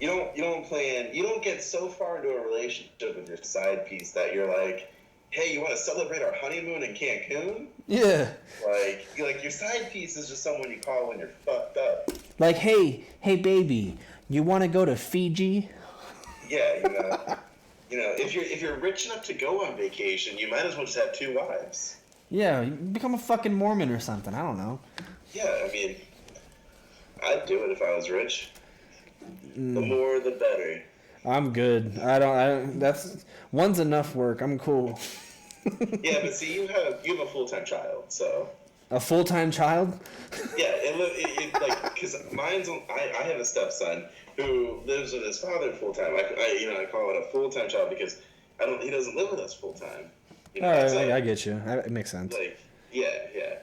You don't get so far into a relationship with your side piece that you're like, hey, you want to celebrate our honeymoon in Cancun? Yeah. Like your side piece is just someone you call when you're fucked up. Like, hey baby, you want to go to Fiji? Yeah, if you're rich enough to go on vacation, you might as well just have 2 wives. Yeah, become a fucking Mormon or something. I don't know. Yeah, I mean, I'd do it if I was rich. The more, the better. I'm good. I don't. That's one's enough work. I'm cool. Yeah, but see, you have a full-time child, so. A full-time child? Yeah, it because I have a stepson who lives with his father full-time. I call it a full-time child because he doesn't live with us full-time. All right, I get you. It makes sense. Yeah.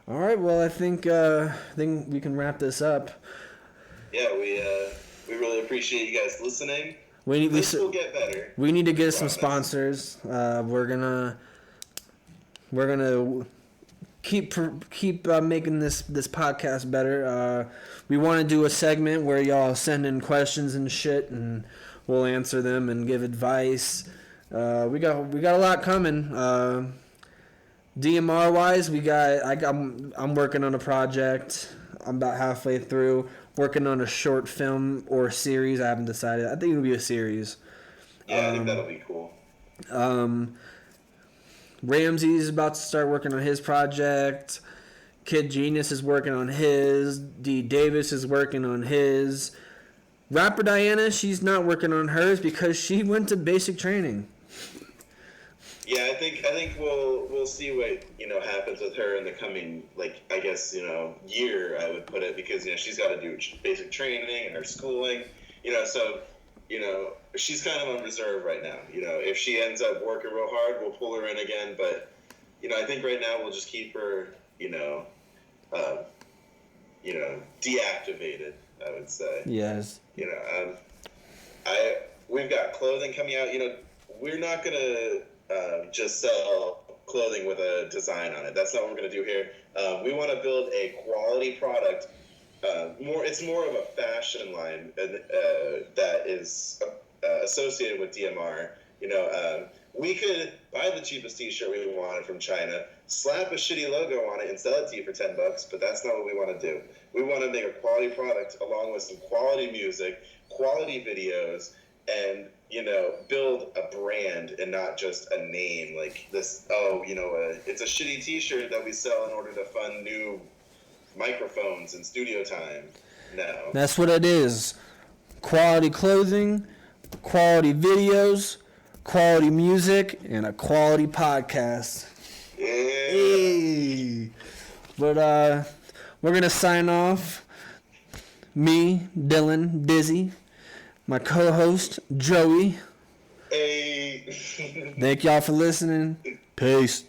All right, well, I think we can wrap this up. Yeah, we really appreciate you guys listening. This will get better. We need to get some sponsors. We're gonna keep making this podcast better. We want to do a segment where y'all send in questions and shit, and we'll answer them and give advice. We got a lot coming. DMR wise, I'm working on a project. I'm about halfway through. Working on a short film or series. I haven't decided. I think it'll be a series. Yeah, I think that'll be cool. Ramsey's about to start working on his project. Kid Genius is working on his. D. Davis is working on his. Rapper Diana, she's not working on hers because she went to basic training. Yeah, I think we'll see what happens with her in the coming year, I would put it, because she's got to do basic training and her schooling, so she's kind of on reserve right now. If she ends up working real hard, we'll pull her in again. But I think right now we'll just keep her deactivated, I would say. Yes. We've got clothing coming out. We're not gonna just sell clothing with a design on it. That's not what we're going to do here. We want to build a quality product. It's more of a fashion line that is associated with DMR. We could buy the cheapest T-shirt we wanted from China, slap a shitty logo on it, and sell it to you for $10. But that's not what we want to do. We want to make a quality product along with some quality music, quality videos, and build a brand and not just a name like this. It's a shitty T-shirt that we sell in order to fund new microphones and studio time. No, that's what it is. Quality clothing, quality videos, quality music, and a quality podcast. Yeah. Hey. But we're gonna sign off. Me, Dylan, Dizzy. My co-host, Joey. Hey. Thank y'all for listening. Peace.